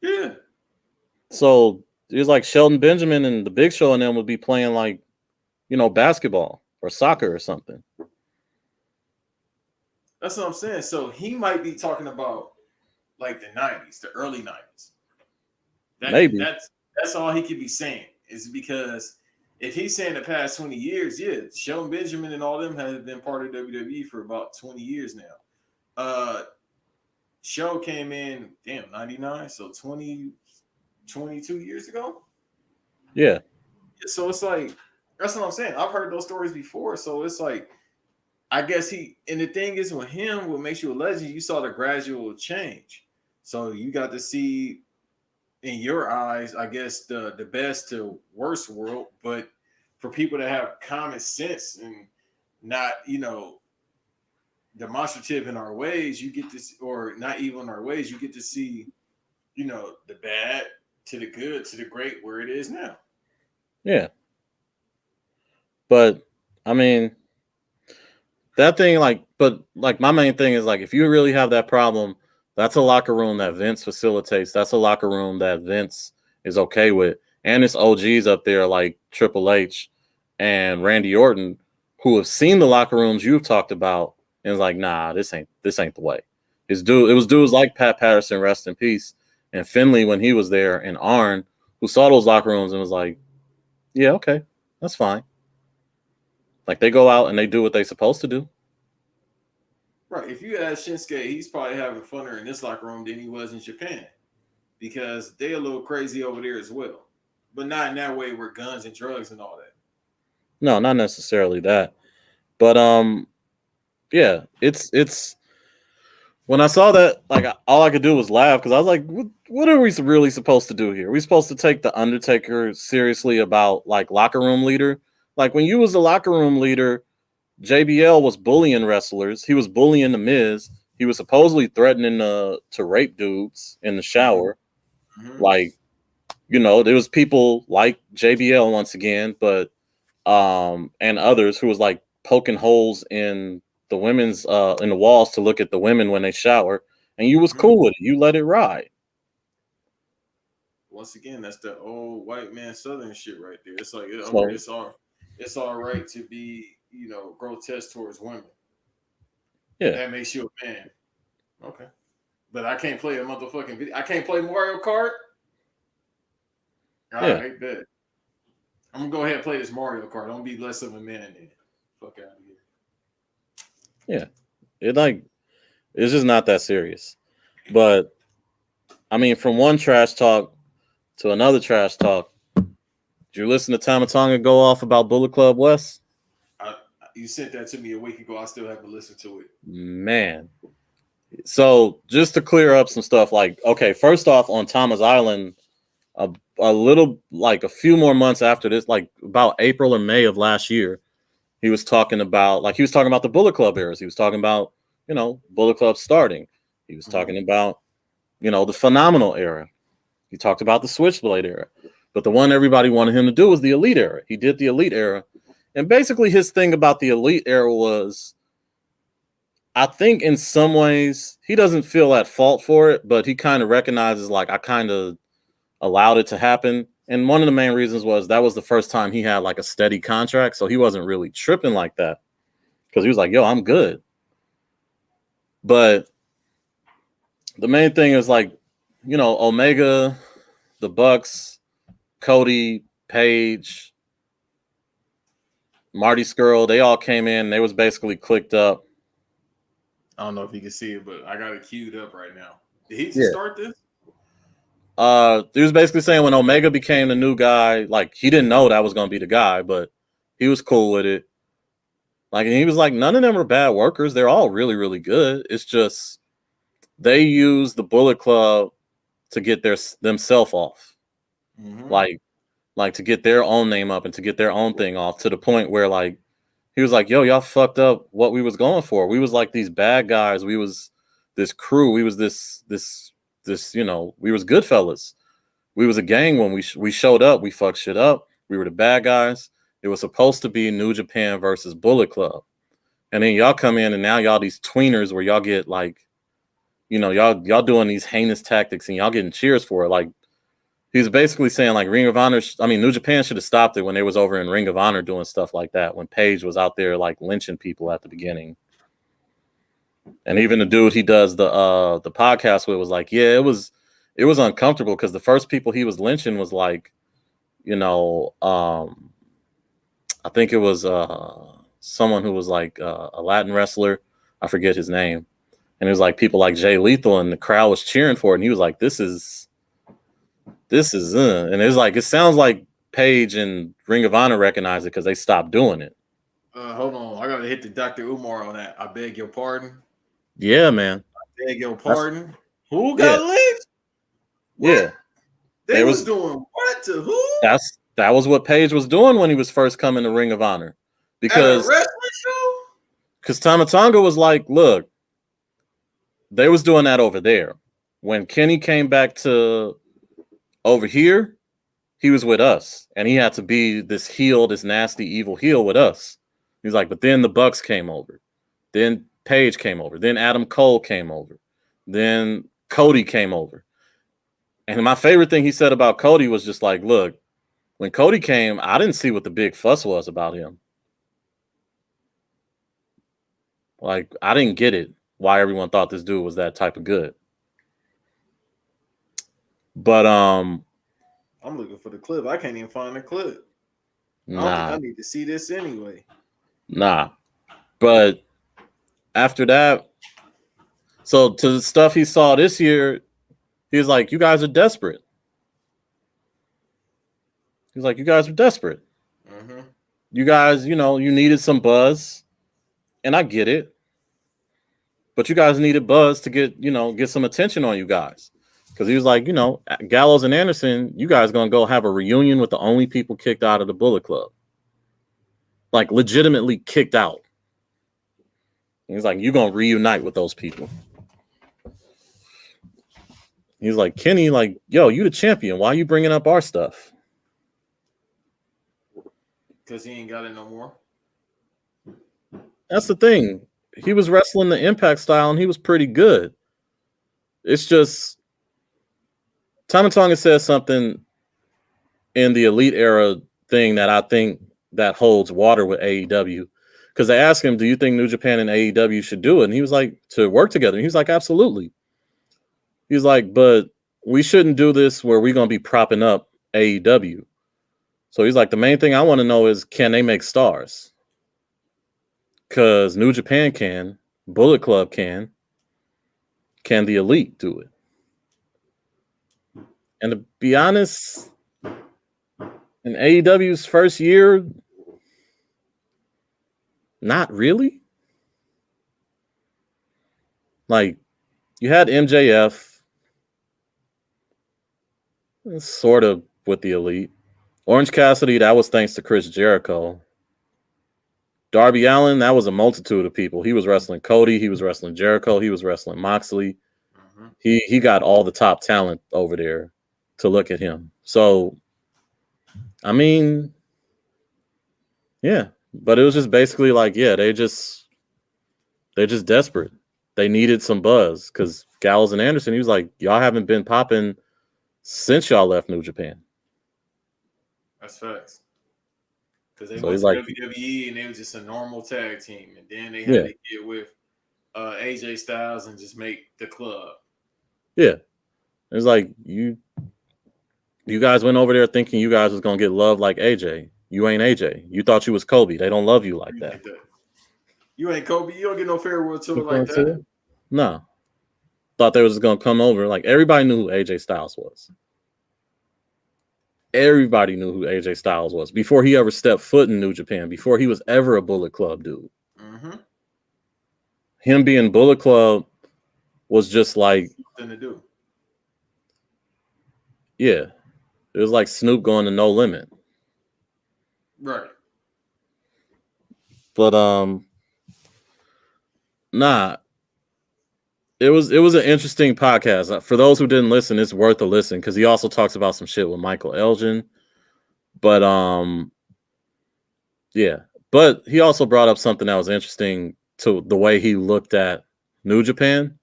Yeah. So it was like Sheldon Benjamin and the Big Show and them would be playing like, basketball or soccer or something. That's what I'm saying. So he might be talking about like the 90s, the early 90s. Maybe. That's all he could be saying, is because if he's saying the past 20 years, yeah, Sheldon Benjamin and all them have been part of WWE for about 20 years now. Show came in, 99, so 22 years ago. Yeah. So it's like, that's what I'm saying. I've heard those stories before. So it's like, I guess and the thing is with him, what makes you a legend, you saw the gradual change. So you got to see in your eyes, I guess, the best to worst world. But for people that have common sense and not, demonstrative in our ways, you get to, or not even our ways, you get to see, the bad to the good to the great where it is now. Yeah. But I mean, that thing, but my main thing is like, if you really have that problem, that's a locker room that Vince facilitates. That's a locker room that Vince is okay with. And it's OGs up there like Triple H and Randy Orton who have seen the locker rooms you've talked about and it's like, nah, this ain't the way. It was dudes like Pat Patterson, rest in peace, and Finley when he was there, and Arn, who saw those locker rooms and was like, yeah, okay, that's fine. Like, they go out and they do what they're supposed to do. Right. If you ask Shinsuke, he's probably having funner in this locker room than he was in Japan, because they're a little crazy over there as well, but not in that way where guns and drugs and all that. No, not necessarily that, but yeah, it's when I saw that, like, all I could do was laugh because I was like, what are we really supposed to do here? Are we supposed to take the Undertaker seriously about like locker room leader? Like, when you was the locker room leader, JBL was bullying wrestlers. He was bullying the Miz. He was supposedly threatening to rape dudes in the shower. Mm-hmm. Like, there was people like JBL once again, but and others who was like poking holes in the women's in the walls to look at the women when they shower, and you was cool with it. You let it ride. Once again, that's the old white man Southern shit right there. It's like, it's all right to be, grotesque towards women. Yeah, that makes you a man. Okay, but I can't play a motherfucking video. I can't play Mario Kart. All right, bet. I'm gonna go ahead and play this Mario Kart. Don't be less of a man than fuck out of here. Yeah, it's just not that serious. But I mean, from one trash talk to another trash talk. Did you listen to Tama Tonga go off about Bullet Club West? You sent that to me a week ago. I still haven't listened to it. Man. So just to clear up some stuff, like, okay, first off, on Tama's Island, a little, like a few more months after this, like about April or May of last year, he was talking about the Bullet Club eras. He was talking about, Bullet Club starting. He was talking about, the Phenomenal era. He talked about the Switchblade era. But the one everybody wanted him to do was the Elite era. He did the Elite era. And basically his thing about the Elite era was, I think in some ways, he doesn't feel at fault for it, but he kind of recognizes, like, I kind of allowed it to happen. And one of the main reasons was that was the first time he had like a steady contract. So he wasn't really tripping like that because he was like, yo, I'm good. But the main thing is, like, Omega, the Bucks, Cody, Paige, Marty Scurll, they all came in. They was basically clicked up. I don't know if you can see it, but I got it queued up right now. Did he just start this? He was basically saying when Omega became the new guy, like, he didn't know that was going to be the guy, but he was cool with it. Like, and he was like, none of them are bad workers. They're all really, really good. It's just they use the Bullet Club to get themselves off, like to get their own name up and to get their own thing off, to the point where like he was like, yo, y'all fucked up what we was going for. We was like these bad guys. We was this crew. We was this we was Goodfellas. We was a gang when we showed up. We fucked shit up. We were the bad guys. It was supposed to be New Japan versus Bullet Club. And then y'all come in and now y'all these tweeners where y'all get like, y'all doing these heinous tactics and y'all getting cheers for it. Like, he's basically saying like Ring of Honor, New Japan should have stopped it when they was over in Ring of Honor doing stuff like that, when Paige was out there like lynching people at the beginning. And even the dude he does the podcast with was like, yeah, it was uncomfortable because the first people he was lynching was like, I think it was someone who was like a Latin wrestler. I forget his name. And it was like people like Jay Lethal, and the crowd was cheering for it. And he was like, this is and it was like, it sounds like Paige and Ring of Honor recognize it because they stopped doing it. Hold on, I gotta hit the Dr. Umar on that. I beg your pardon. Yeah, man. I beg your pardon. Who got lynched? Yeah. They was doing what to who? That was what Paige was doing when he was first coming to Ring of Honor. Because at a wrestling show? Because Tama Tonga was like, look, they was doing that over there. When Kenny came back to over here, he was with us. And he had to be this heel, this nasty, evil heel with us. He's like, but then the Bucks came over. Then Paige came over. Then Adam Cole came over. Then Cody came over. And my favorite thing he said about Cody was just like, look, when Cody came, I didn't see what the big fuss was about him. Like, I didn't get it, why everyone thought this dude was that type of good. But I'm looking for the clip. I can't even find the clip. Nah. I need to see this anyway. Nah. But after that, so to the stuff he saw this year, he was like, you guys are desperate. He's like, you guys are desperate. Mm-hmm. You guys, you needed some buzz. And I get it. But you guys needed buzz to get some attention on you guys. Because he was like, Gallows and Anderson, you guys going to go have a reunion with the only people kicked out of the Bullet Club. Like, legitimately kicked out. He's like, you're going to reunite with those people. He's like, Kenny, like, yo, you the champion. Why are you bringing up our stuff? Because he ain't got it no more. That's the thing. He was wrestling the Impact style, and he was pretty good. It's just, Tama Tonga says something in the Elite era thing that I think that holds water with AEW. Because they asked him, do you think New Japan and AEW should do it? And he was like, to work together. And he was like, absolutely. He's like, but we shouldn't do this where we're going to be propping up AEW. So he's like, the main thing I want to know is, can they make stars? Because New Japan can, Bullet Club can the Elite do it? And to be honest, in AEW's first year, not really. Like, you had MJF, sort of with the Elite. Orange Cassidy, that was thanks to Chris Jericho. Darby Allin, that was a multitude of people. He was wrestling Cody, he was wrestling Jericho, he was wrestling Moxley. Mm-hmm. He got all the top talent over there to look at him. So, I mean, yeah. But it was just basically like, yeah, they're just desperate. They needed some buzz because Gallows and Anderson, he was like, y'all haven't been popping since y'all left New Japan. That's facts. Because they went to WWE and they was just a normal tag team. And then they had to get with AJ Styles and just make the club. Yeah. It's like, you guys went over there thinking you guys was going to get love like AJ. You ain't AJ. You thought you was Kobe. They don't love you like that. You ain't Kobe. You don't get no farewell tour like that. No. Thought they was going to come over. Like, everybody knew who AJ Styles was. Everybody knew who AJ Styles was before he ever stepped foot in New Japan, before he was ever a Bullet Club dude. Mm-hmm. Him being Bullet Club was just like, something to do. Yeah, it was like Snoop going to No Limit. Right. But nah, it was an interesting podcast. For those who didn't listen, it's worth a listen because he also talks about some shit with Michael Elgin. But yeah, but he also brought up something that was interesting to the way he looked at New Japan.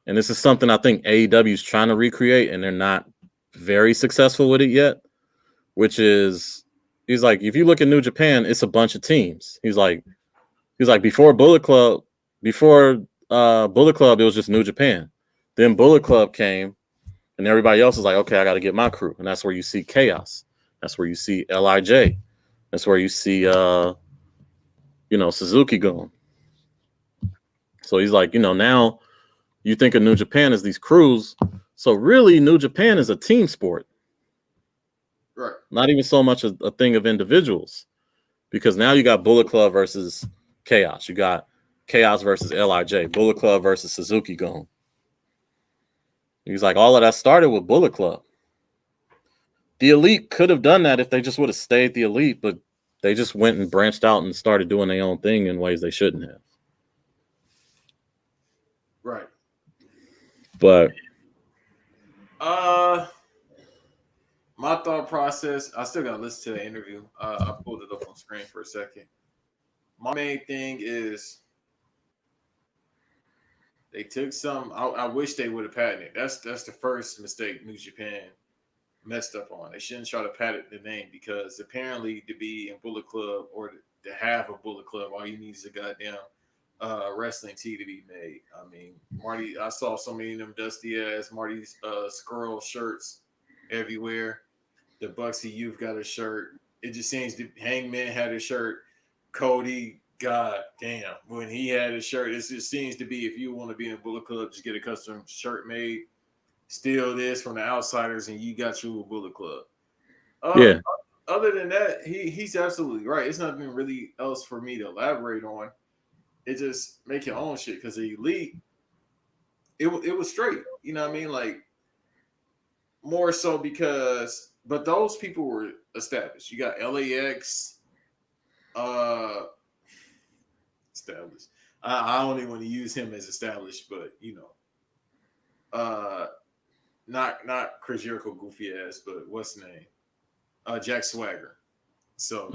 And this is something I think AEW is trying to recreate, and they're not very successful with it yet. Which is, he's like, if you look at New Japan, it's a bunch of teams. He's like before Bullet Club, Bullet Club, it was just New Japan. Then Bullet Club came, and everybody else is like, okay, I got to get my crew, and that's where you see Chaos. That's where you see Lij. That's where you see, Suzuki going. So he's like, now you think of New Japan as these crews. So really, New Japan is a team sport. Right. Not even so much a thing of individuals. Because now you got Bullet Club versus Chaos. You got Chaos versus Lij. Bullet Club versus Suzuki going. He's like, all of that started with Bullet Club. The Elite could have done that if they just would have stayed the Elite, but they just went and branched out and started doing their own thing in ways they shouldn't have. Right. But my thought process, I still gotta listen to the interview. I pulled it up on screen for a second. My main thing is they took some. I wish they would have patented. That's the first mistake New Japan messed up on. They shouldn't try to patent the name because apparently to be in Bullet Club or to have a Bullet Club, all you need is a goddamn wrestling tee to be made. I mean, Marty, I saw so many of them dusty ass Marty's Skrull shirts everywhere. The Bucksy Youth got a shirt. It just seems the Hangman had a shirt. Cody, god damn, when he had a shirt, it just seems to be if you want to be in a Bullet Club, just get a custom shirt made. Steal this from the outsiders, and you got you a Bullet Club. yeah, Other than that, he's absolutely right. It's nothing really else for me to elaborate on. It just make your own shit because the Elite, it was straight. You know what I mean? Like more so because, but those people were established. You got LAX, established. I don't even want to use him as established, but not Chris Jericho goofy ass, but what's his name? Jack Swagger. So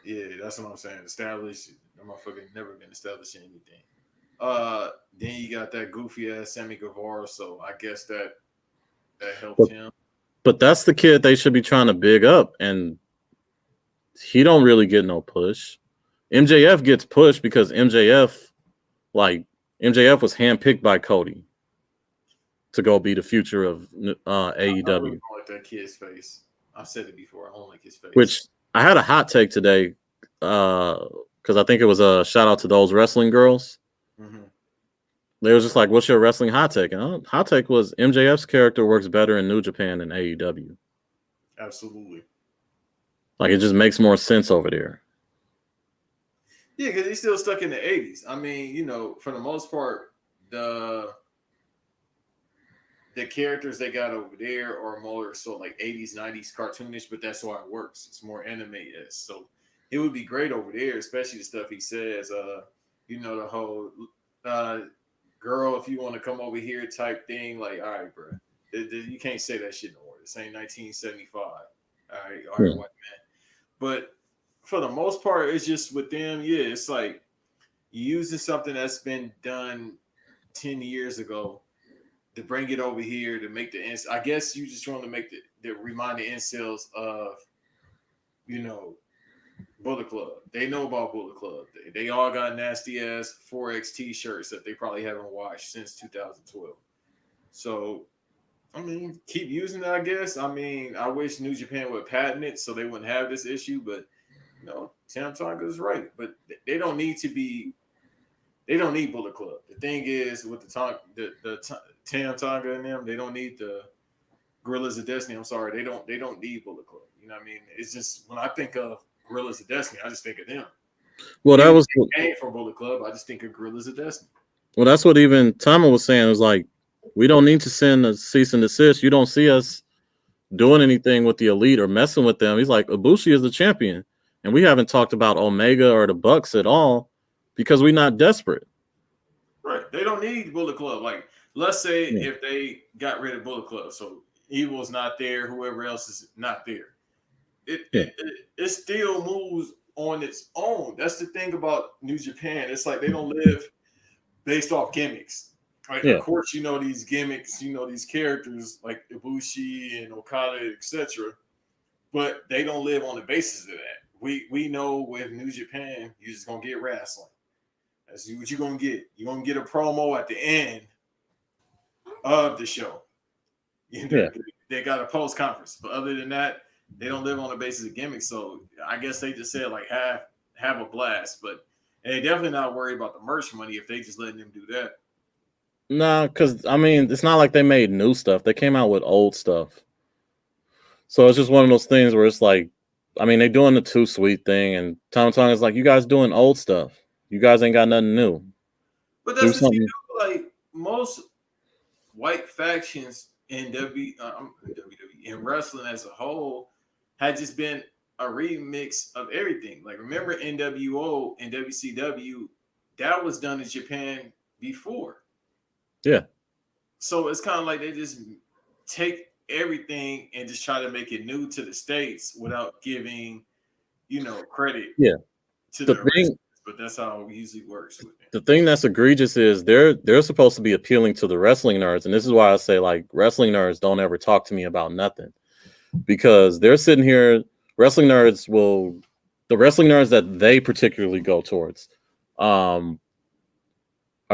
yeah, that's what I'm saying. Established. I'm motherfucking never been established in anything. Then you got that goofy ass Sammy Guevara, so I guess that helped him. But that's the kid they should be trying to big up, and he don't really get no push. MJF gets pushed because MJF was handpicked by Cody to go be the future of AEW. I don't like that kid's face. I've said it before. I don't like his face. Which I had a hot take today because I think it was a shout out to those wrestling girls. Mm-hmm. They was just like, "What's your wrestling hot take?" And hot take was MJF's character works better in New Japan than AEW. Absolutely. Like it just makes more sense over there. Yeah, because he's still stuck in the 80s. I mean, for the most part, the characters they got over there are more so like 80s, 90s cartoonish, but that's why it works. It's more anime-esque. So it would be great over there, especially the stuff he says, the whole girl, if you want to come over here type thing. Like, all right, bro, you can't say that shit no more. This ain't 1975. All right, white man. But for the most part, it's just with them, yeah, it's like using something that's been done 10 years ago to bring it over here to make the I guess you just want to make the remind the incels of, Bullet Club. They know about Bullet Club. They all got nasty ass 4X t-shirts that they probably haven't washed since 2012. So, I mean, keep using it, I guess. I mean, I wish New Japan would patent it so they wouldn't have this issue, but Tama Tonga is right. But they don't need to be. They don't need Bullet Club. The thing is, with the Tama Tonga and them, they don't need the Gorillas of Destiny. I'm sorry, they don't need Bullet Club. You know what I mean? It's just when I think of Gorillas of Destiny, I just think of them. Well, that was came from Bullet Club. I just think of Gorillas of Destiny. Well, that's what even Tama was saying. It was like, we don't need to send a cease and desist. You don't see us doing anything with the elite or messing with them. He's like, Ibushi is the champion, and we haven't talked about Omega or the Bucks at all because we're not desperate. Right. They don't need Bullet Club. Like, let's say if they got rid of Bullet Club, so Evil's not there, whoever else is not there. It still moves on its own. That's the thing about New Japan. It's like they don't live based off gimmicks. Like, of course, you know these gimmicks, you know these characters like Ibushi and Okada, etc. But they don't live on the basis of that. We know with New Japan, you're just gonna get wrestling. That's what you're gonna get. You're gonna get a promo at the end of the show. They got a post conference, but other than that, they don't live on the basis of gimmicks. So I guess they just said like have a blast, but they definitely not worried about the merch money if they just letting them do that. Nah, because I mean, it's not like they made new stuff. They came out with old stuff. So it's just one of those things where it's like, I mean, they're doing the Too Sweet thing, and Tama Tonga is like, you guys doing old stuff. You guys ain't got nothing new. But that's what you do. Like most white factions in WWE in wrestling as a whole had just been a remix of everything. Like remember NWO and WCW, that was done in Japan before. Yeah. So it's kind of like they just take everything and just try to make it new to the States without giving, credit. Yeah. To the thing, but that's how it usually works with it. The thing that's egregious is they're supposed to be appealing to the wrestling nerds, and this is why I say like wrestling nerds don't ever talk to me about nothing, because they're sitting here. The wrestling nerds that they particularly go towards, are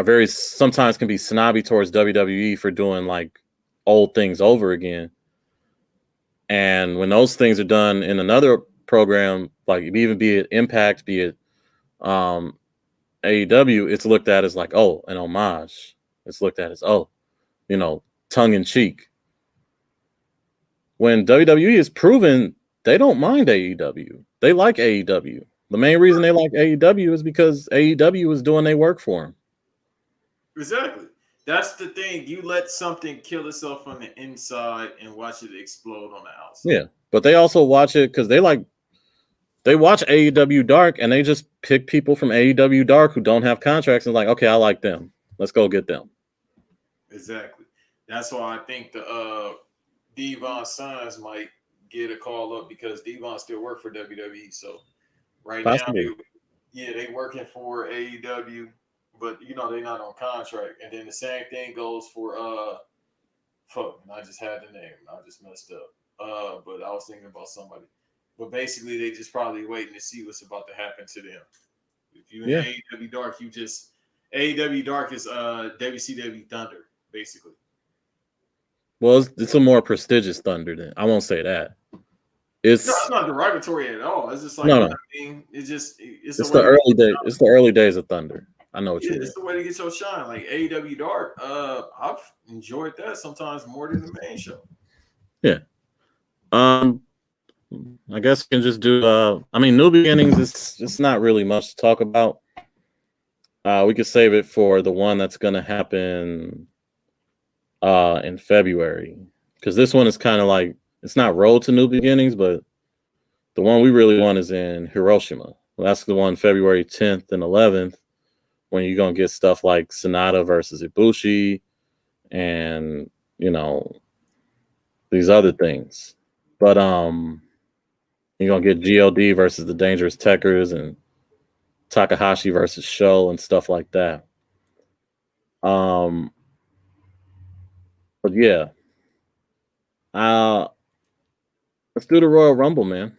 very sometimes can be snobby towards WWE for doing like old things over again. And when those things are done in another program, like even be it Impact, be it AEW, it's looked at as like, oh, an homage. It's looked at as, oh, tongue in cheek. When WWE is proven they don't mind AEW. They like AEW. The main reason they like AEW is because AEW is doing their work for them. Exactly. That's the thing. You let something kill itself from the inside and watch it explode on the outside. Yeah, but they also watch it because they watch AEW Dark and they just pick people from AEW Dark who don't have contracts and like, okay, I like them. Let's go get them. Exactly. That's why I think the Devon's sons might get a call up because Devon still work for WWE. So right now, they working for AEW, but they're not on contract. And then the same thing goes for I just had the name. I just messed up. But I was thinking about somebody. But basically, they just probably waiting to see what's about to happen to them. If you in AEW Dark, AEW Dark is WCW Thunder, basically. Well, it's a more prestigious Thunder than I won't say that. It's not derogatory at all. It's just like no. I mean, it's the early days. It's the early days of Thunder. I know what you mean. It's the way to get your shine. Like AEW Dark, I've enjoyed that sometimes more than the main show. Yeah. I guess we can just do. I mean, New Beginnings is just not really much to talk about. We could save it for the one that's going to happen in February, because this one is kind of like it's not Road to New Beginnings, but the one we really want is in Hiroshima. Well, that's the one February 10th and 11th, when you're gonna get stuff like Sonata versus Ibushi, and these other things. But you're gonna get GLD versus the Dangerous Tekkers and Takahashi versus Sho and stuff like that. But yeah, let's do the Royal Rumble, man.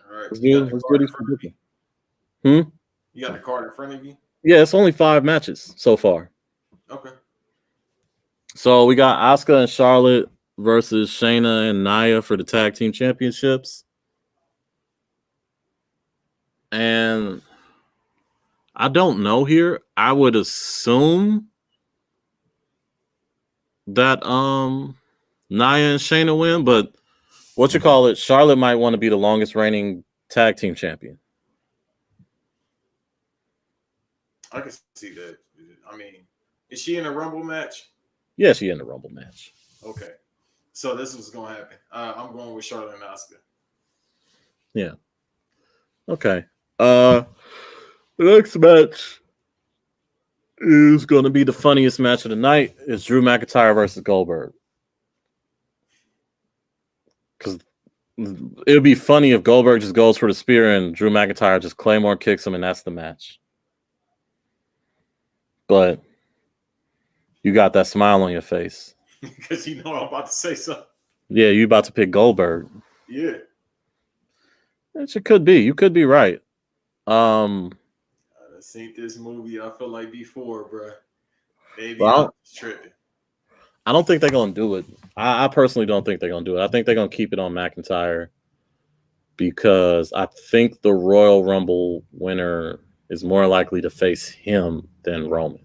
All right, let's do these predictions. You got the card in front of you? Yeah, it's only 5 matches so far. Okay. So we got Asuka and Charlotte versus Shayna and Nia for the tag team championships. And I don't know here. I would assume that Nia and Shayna win, but Charlotte might want to be the longest reigning tag team champion. I can see that. I mean, is she in a Rumble match? Yeah, she's in a Rumble match. Okay. So this is going to happen. I'm going with Charlotte and Asuka. Yeah. Okay. The next match is going to be the funniest match of the night. It's Drew McIntyre versus Goldberg. Because it would be funny if Goldberg just goes for the spear and Drew McIntyre just Claymore kicks him and that's the match. But you got that smile on your face. Because you know I'm about to say something. Yeah, you about to pick Goldberg. Yeah. It could be. You could be right. I've seen this movie, I feel like, before, bro. Maybe I'm tripping. I don't think they're going to do it. I personally don't think they're going to do it. I think they're going to keep it on McIntyre because I think the Royal Rumble winner is more likely to face him than Roman.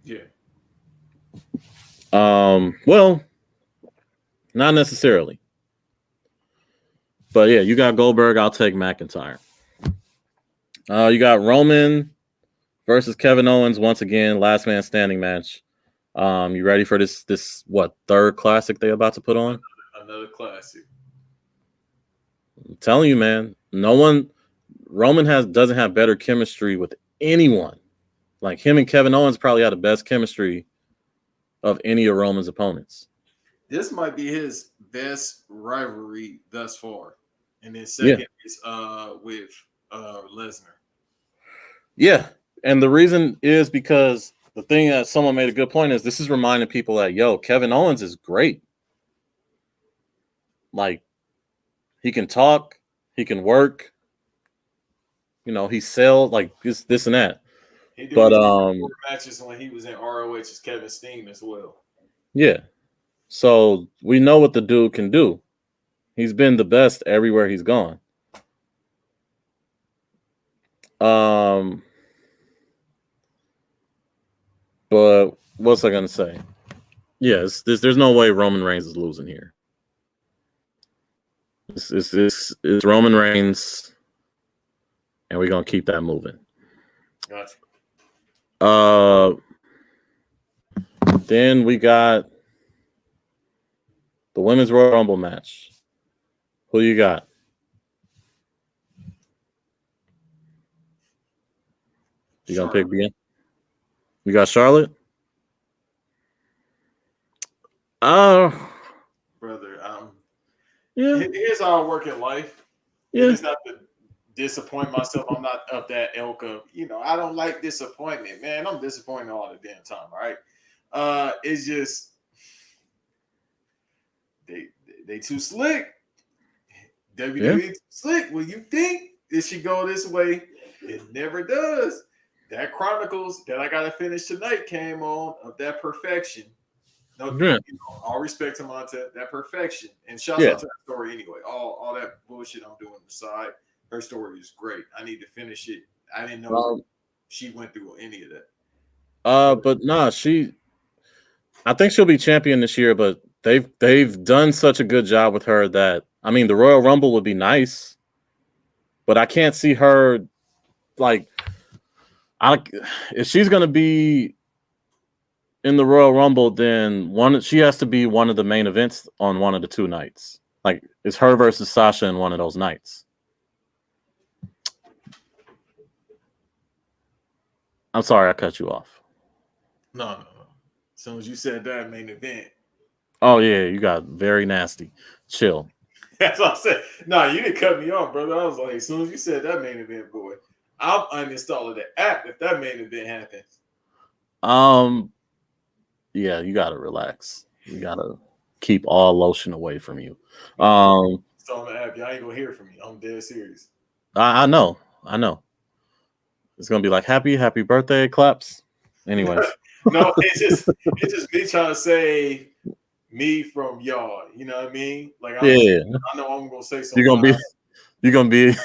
Yeah. Well, not necessarily. But yeah, you got Goldberg. I'll take McIntyre. You got Roman versus Kevin Owens once again, last man standing match. You ready for this what, third classic they about to put on? Another classic. I'm telling you, man. Roman doesn't have better chemistry with anyone. Like him and Kevin Owens probably had the best chemistry of any of Roman's opponents. This might be his best rivalry thus far. And then second is with Lesnar. Yeah. And the reason is because the thing that someone made a good point is this is reminding people that, Kevin Owens is great. Like, he can talk, he can work, he sells, like this and that. He did matches when he was in ROH's Kevin Steen as well. Yeah. So we know what the dude can do. He's been the best everywhere he's gone. But what's I gonna say? Yes, there's no way Roman Reigns is losing here. It's Roman Reigns, and we're gonna keep that moving. Gotcha. Then we got the Women's Royal Rumble match. Who you got? You gonna pick Bianca? You got Charlotte? Brother, yeah. Here's how I work in life. Yeah. It's not to disappoint myself. I'm not of that ilk of, I don't like disappointment, man. I'm disappointed all the damn time, all right? It's just they too slick. WWE too slick. When you think it should go this way, it never does. That Chronicles that I gotta finish tonight came on of that perfection. No, all respect to Monta, that perfection. And shout out to that story anyway. All that bullshit I'm doing aside, her story is great. I need to finish it. I didn't know she went through any of that. But nah, I think she'll be champion this year, but they've done such a good job with her that the Royal Rumble would be nice, but I can't see her if she's gonna be in the Royal Rumble, then she has to be one of the main events on one of the two nights. Like it's her versus Sasha in one of those nights. I'm sorry I cut you off. No. As soon as you said that main event. Oh yeah, you got very nasty. Chill. That's what I said. No, you didn't cut me off, brother. I was like, as soon as you said that main event, boy, I'm uninstalling the app if that main event happens. Yeah, you gotta relax. You gotta keep all lotion away from you. So on the app, y'all ain't gonna hear from me. I'm dead serious. I know. It's gonna be like happy birthday claps. Anyways. No, it's just me trying to say me from y'all. You know what I mean? Like I know I'm gonna say something. You're gonna be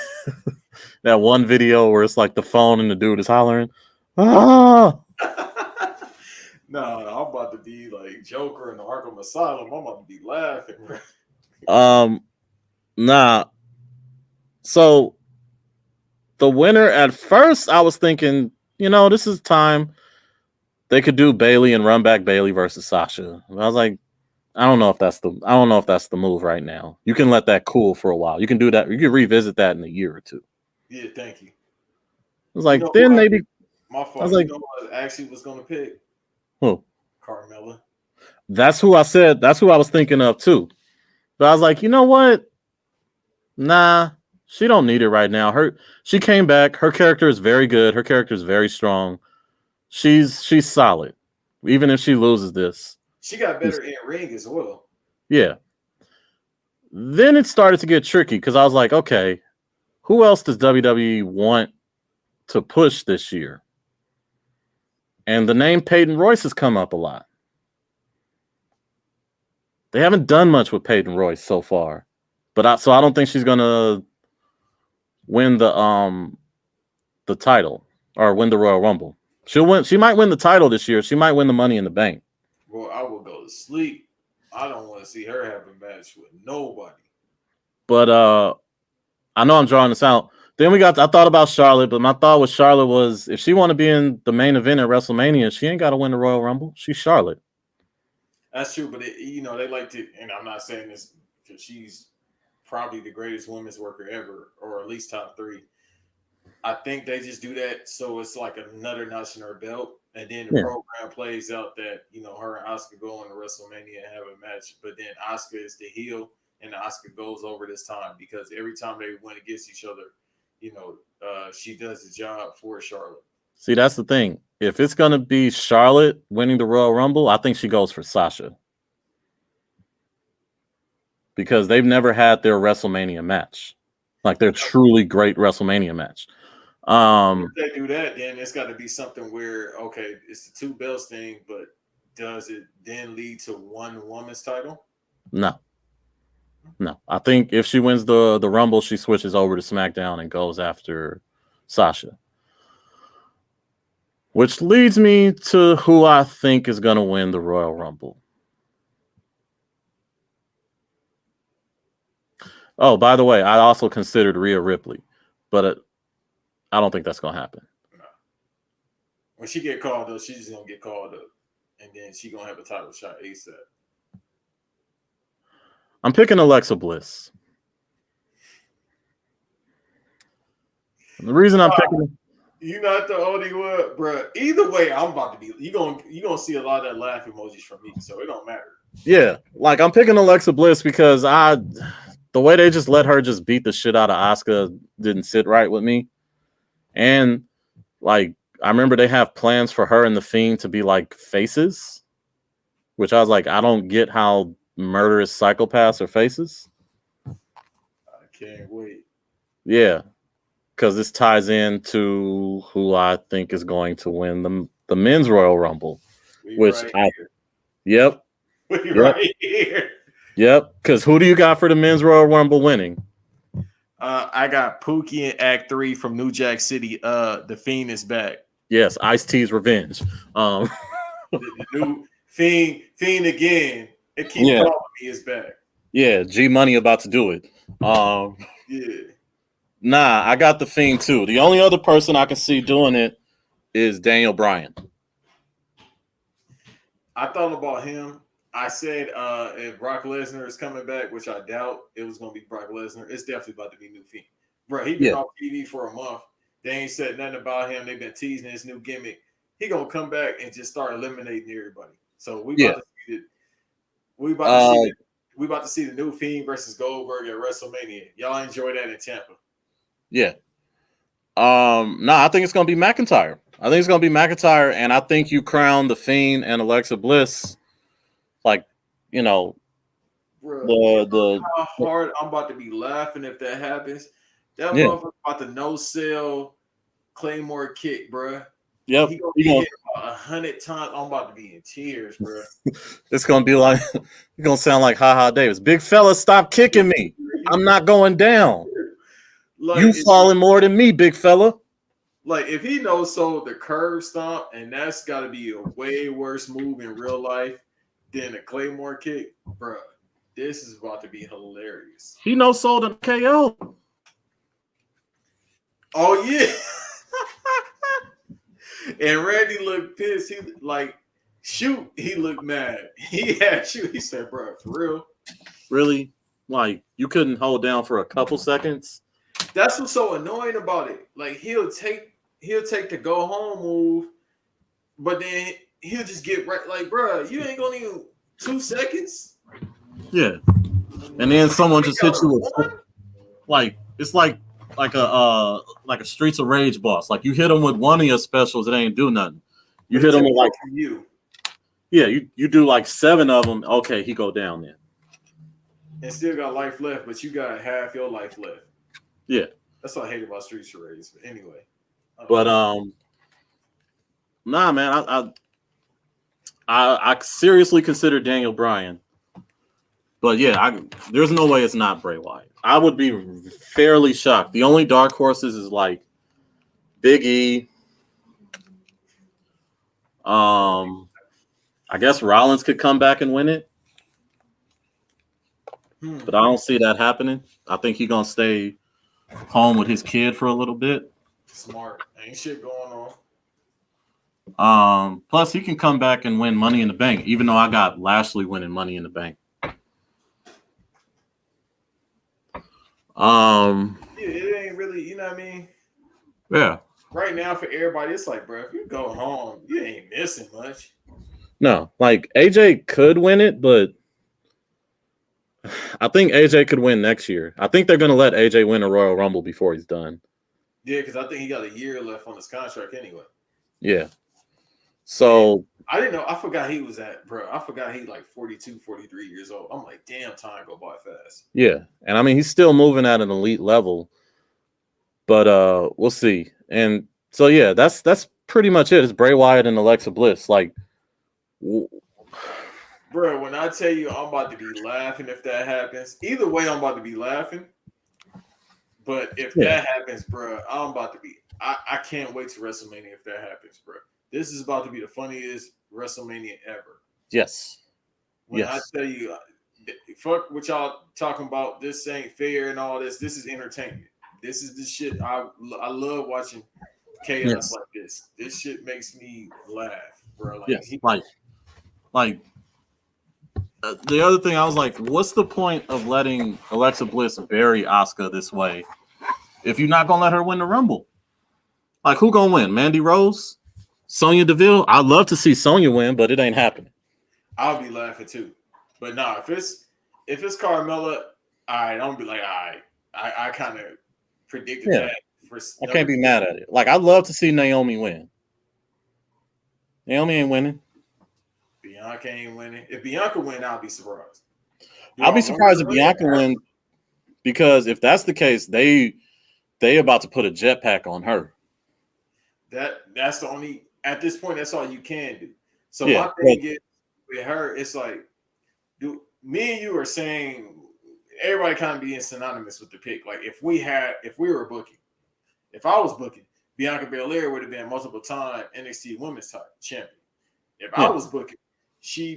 that one video where it's like the phone and the dude is hollering. Ah! No, I'm about to be like Joker in the Arkham Asylum. I'm about to be laughing. Nah. So the winner at first, I was thinking, this is time they could do Bayley and run back Bayley versus Sasha. And I was like, I don't know if that's the move right now. You can let that cool for a while. You can do that. You can revisit that in a year or two. Yeah, thank you. It's like then maybe my fault. I was like, you know what I actually was gonna pick? who? Carmella. That's who I said. That's who I was thinking of too. But I was like, you know what? Nah, she don't need it right now. She came back. Her character is very good. Her character is very strong. She's solid. Even if she loses this. She got better in ring as well. Yeah. Then it started to get tricky because I was like, okay, who else does WWE want to push this year? And the name Peyton Royce has come up a lot. They haven't done much with Peyton Royce so far. But I don't think she's gonna win the title or win the Royal Rumble. She might win the title this year. She might win the Money in the Bank. Well, I will go to sleep. I don't want to see her have a match with nobody. But I know I'm drawing this out. Then I thought about Charlotte, but my thought with Charlotte was if she want to be in the main event at WrestleMania, she ain't got to win the Royal Rumble. She's Charlotte. That's true, but they like to, and I'm not saying this because she's probably the greatest women's worker ever, or at least top 3. I think they just do that so it's like another notch in her belt, and then the program plays out that her and Asuka go on to WrestleMania and have a match, but then Asuka is the heel, and Asuka goes over this time because every time they win against each other, she does the job for Charlotte. See, that's the thing. If it's gonna be Charlotte winning the Royal Rumble, I think she goes for Sasha because they've never had their WrestleMania match, like their truly great WrestleMania match. If they do that, then it's got to be something where it's the 2 belts thing, but does it then lead to one woman's title? No. I think if she wins the Rumble, she switches over to SmackDown and goes after Sasha. Which leads me to who I think is going to win the Royal Rumble. Oh, by the way, I also considered Rhea Ripley, but I don't think that's going to happen. No. When she get called up, she's just going to get called up, and then she's going to have a title shot ASAP. I'm picking Alexa Bliss. And the reason I'm picking... You're not the only one, bro. Either way, I'm about to be. You're gonna see a lot of that laugh emojis from me, so it don't matter. Yeah, like I'm picking Alexa Bliss because the way they just let her just beat the shit out of Asuka didn't sit right with me. And like I remember they have plans for her and the Fiend to be like faces, which I was like, I don't get how murderous psychopaths are faces. I can't wait. Yeah. Because this ties into who I think is going to win the men's Royal Rumble, Yep. Right here. Yep. Because who do you got for the men's Royal Rumble winning? I got Pookie in Act 3 from New Jack City. The Fiend is back. Yes, Ice-T's revenge. The new Fiend again. It keeps calling me is back. Yeah, G Money about to do it. Yeah. Nah, I got the Fiend too. The only other person I can see doing it is Daniel Bryan. I thought about him. I said if Brock Lesnar is coming back, which I doubt it was going to be Brock Lesnar, it's definitely about to be new Fiend. Bro, he been off TV for a month. They ain't said nothing about him. They've been teasing his new gimmick. He going to come back and just start eliminating everybody. So we about to see it. We about to see the new Fiend versus Goldberg at WrestleMania. Y'all enjoy that in Tampa. Yeah. I think it's gonna be McIntyre. And I think you crown the Fiend and Alexa Bliss, like, Bro, how hard I'm about to be laughing if that happens. That motherfucker about to no-sell Claymore kick, bro. Yep. He gonna be hit about 100 times. I'm about to be in tears, bro. It's gonna be like it's gonna sound like Ha Ha Davis. Big fella, stop kicking me. I'm not going down. Like, you falling more than me, big fella. Like if he no-sold the curve stomp, and that's got to be a way worse move in real life than a Claymore kick, bro. This is about to be hilarious. He no-sold a KO. Oh yeah. And Randy looked pissed. He like Shoot, he looked mad. He had shoot. He said, "Bro, for real." Really? Like you couldn't hold down for a couple seconds? That's what's so annoying about it. Like he'll take the go home move, but then he'll just get right. Like, bro, you ain't gonna even 2 seconds. Yeah. And then someone just hits you with like it's like a Streets of Rage boss. Like you hit him with one of your specials, it ain't do nothing. You hit him with like you. Yeah, you do like 7 of them. Okay, he go down then. And still got life left, but you got half your life left. Yeah, that's what I hate about Streets of Rage. But anyway, but nah, man, I seriously consider Daniel Bryan. But yeah, there's no way it's not Bray Wyatt. I would be fairly shocked. The only dark horses is like Big E. I guess Rollins could come back and win it. But I don't see that happening. I think he's gonna stay home with his kid for a little bit. Smart. Ain't shit going on. Plus he can come back and win Money in the Bank, even though I got Lashley winning Money in the Bank. It ain't really, you know what I mean? Yeah. Right now for everybody, it's like, bro, if you go home, you ain't missing much. No, like AJ could win it, but I think AJ could win next year. I think they're gonna let AJ win a Royal Rumble before he's done. Yeah, because I think he got a year left on his contract anyway. Yeah. So I didn't know. I forgot he was I forgot he like 42, 43 years old. I'm like, damn, time go by fast. Yeah. And I mean, he's still moving at an elite level, but we'll see. And so, yeah, that's pretty much it. It's Bray Wyatt and Alexa Bliss. Like, bro, when I tell you I'm about to be laughing if that happens, either way, I'm about to be laughing. But if that happens, bro, I'm about to be. I can't wait to WrestleMania if that happens, bro. This is about to be the funniest WrestleMania ever. Yes. When I tell you, fuck what y'all talking about, this ain't fair and all this. This is entertainment. This is the shit. I love watching chaos like this. This shit makes me laugh, bro. Like, the other thing, I was like, what's the point of letting Alexa Bliss bury Asuka this way if you're not gonna let her win the Rumble? Like, who gonna win? Mandy Rose? Sonya Deville? I'd love to see Sonya win, but it ain't happening. I'll be laughing too. But nah, if it's Carmella, all right, I'm gonna be like, all right. I kind of predicted that. I can't be mad at it. Like, I'd love to see Naomi win. Naomi ain't winning. Bianca ain't winning. If Bianca win, I'll be surprised. I'll be surprised if Bianca win, because if that's the case, they about to put a jetpack on her. That's the only, at this point, that's all you can do. So my thing is with her, it's like, me and you are saying everybody kind of being synonymous with the pick. Like if we were booking, if I was booking, Bianca Belair would have been multiple time NXT Women's Champion. If I was booking, she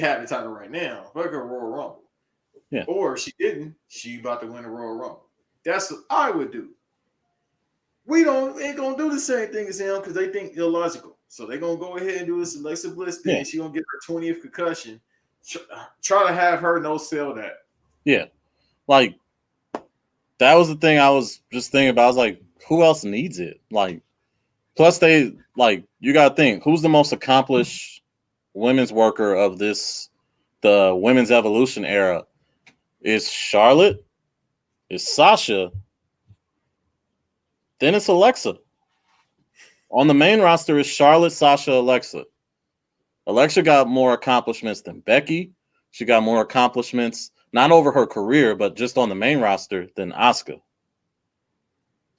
had the title right now. Fuck her Royal Rumble. Yeah. Or if she didn't, she about to win a Royal Rumble. That's what I would do. We ain't gonna do the same thing as them because they think illogical. So they're gonna go ahead and do this Alexa Bliss thing. Yeah. She gonna get her 20th concussion. Try to have her no sell that. Yeah. Like that was the thing I was just thinking about. I was like, who else needs it? Like, plus they like you gotta think, who's the most accomplished women's worker of the women's evolution era? Is Charlotte? Is Sasha? Then it's Alexa. On the main roster is Charlotte, Sasha, Alexa. Alexa got more accomplishments than Becky. She got more accomplishments, not over her career, but just on the main roster than Asuka.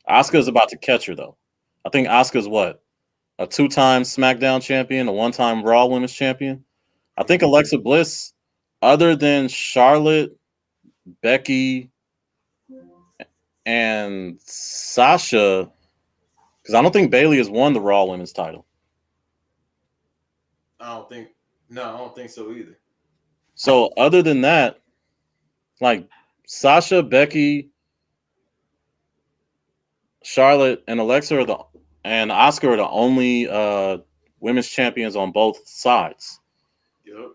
Asuka is about to catch her, though. I think Asuka's what? A 2-time SmackDown champion, a 1-time Raw Women's champion. I think Alexa Bliss, other than Charlotte, Becky, and Sasha, because I don't think Bayley has won the Raw Women's title. I don't think so either. So other than that, like Sasha, Becky, Charlotte, and Alexa and Asuka are the only women's champions on both sides. Yep.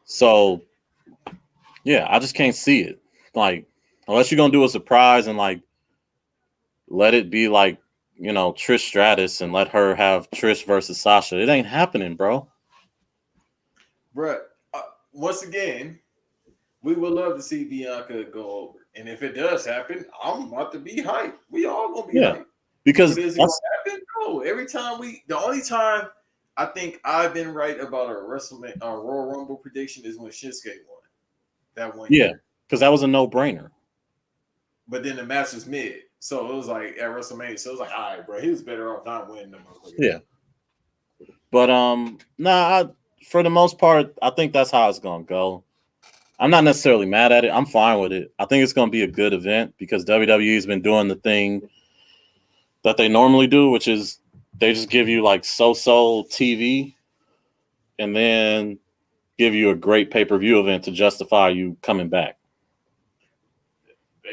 So, yeah, I just can't see it. Like, unless you're gonna do a surprise and like let it be like, you know, Trish Stratus and let her have Trish versus Sasha. It ain't happening, bro. Bruh, once again, we would love to see Bianca go over. And if it does happen, I'm about to be hyped. We all gonna be hyped. Because but is it gonna happen? No. Every time the only time I think I've been right about a Royal Rumble prediction is when Shinsuke won. That one year. Because that was a no-brainer. But then the match was mid. So it was like at WrestleMania. So it was like, all right, bro, he was better off not winning the motherfucker. Yeah. But for the most part, I think that's how it's gonna go. I'm not necessarily mad at it. I'm fine with it. I think it's gonna be a good event because WWE's been doing the thing that they normally do, which is they just give you like so-so TV and then give you a great pay-per-view event to justify you coming back.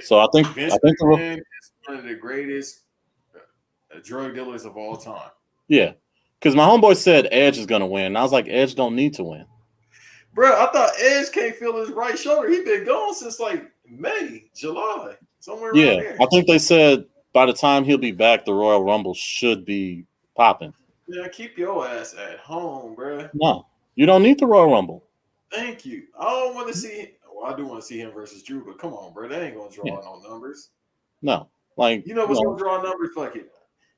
So I think Vince McMahon is one of the greatest drug dealers of all time. Yeah, because my homeboy said Edge is gonna win. And I was like, Edge don't need to win. Bro, I thought Edge can't feel his right shoulder. He been gone since like May, July, somewhere around there. I think they said by the time he'll be back, the Royal Rumble should be popping. Yeah, keep your ass at home, bro. No, you don't need the Royal Rumble. Thank you. I don't want to see. Well, I do want to see him versus Drew, but come on, bro. They ain't gonna draw no numbers. No, like you know what's gonna draw numbers? Fuck it.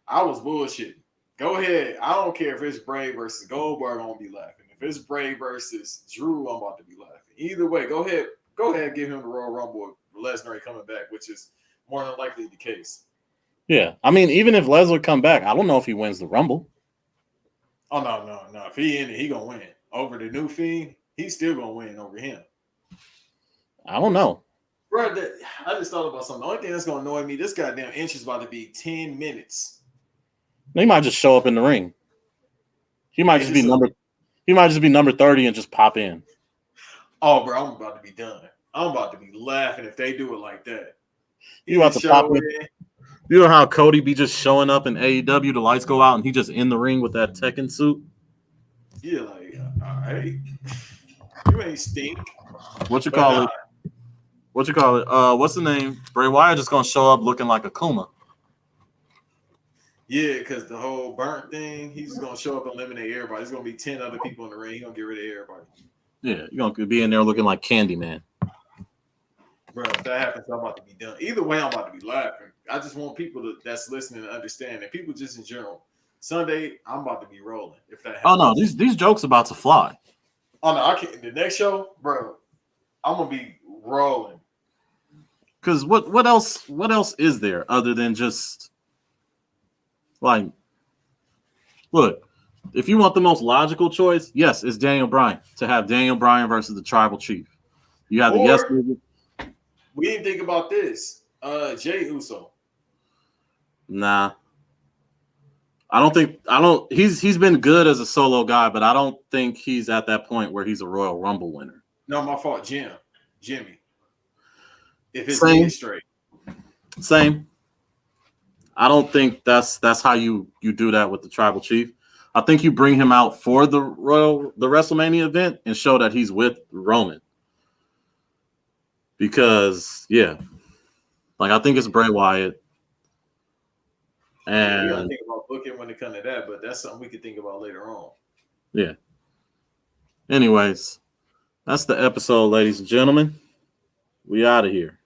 I was bullshitting. Go ahead. I don't care if it's Bray versus Goldberg. I'm gonna be laughing. If it's Bray versus Drew, I'm about to be laughing. Either way, go ahead. Go ahead. Give him the Royal Rumble. Lesnar coming back, which is more than likely the case. Yeah, I mean, even if Lesnar come back, I don't know if he wins the Rumble. Oh no! If he in it, he gonna win over the new Fiend. He's still gonna win over him. I don't know. Bro, I just thought about something. The only thing that's gonna annoy me, this goddamn inch is about to be 10 minutes. He might just show up in the ring. He might just be number 30 and just pop in. Oh, bro, I'm about to be done. I'm about to be laughing if they do it like that. You about to pop in. You know how Cody be just showing up in AEW, the lights go out, and he just in the ring with that Tekken suit? Yeah, like, all right. You ain't stink. What you call it? What's the name? Bray Wyatt just gonna show up looking like Akuma. Yeah, because the whole burnt thing, he's just gonna show up and eliminate everybody. There's gonna be 10 other people in the ring. He's gonna get rid of everybody. Yeah, you're gonna be in there looking like Candyman. Bro, if that happens, I'm about to be done. Either way, I'm about to be laughing. I just want people that's listening to understand, and people just in general. Sunday, I'm about to be rolling. If that happens. Oh no, these jokes about to fly. Oh no, I can't. The next show, bro, I'm gonna be rolling. Because what else is there other than just like, look, if you want the most logical choice, yes, it's Daniel Bryan to have Daniel Bryan versus the Tribal Chief. You have the we didn't think about this. Jay Uso. Nah. He's been good as a solo guy, but I don't think he's at that point where he's a Royal Rumble winner. No, my fault, Jimmy. If it's me straight. Same. I don't think that's how you do that with the Tribal Chief. I think you bring him out for the WrestleMania event and show that he's with Roman. Because I think it's Bray Wyatt. And we gotta think about booking when it comes to that, but that's something we could think about later on. Yeah. Anyways, that's the episode, ladies and gentlemen. We out of here.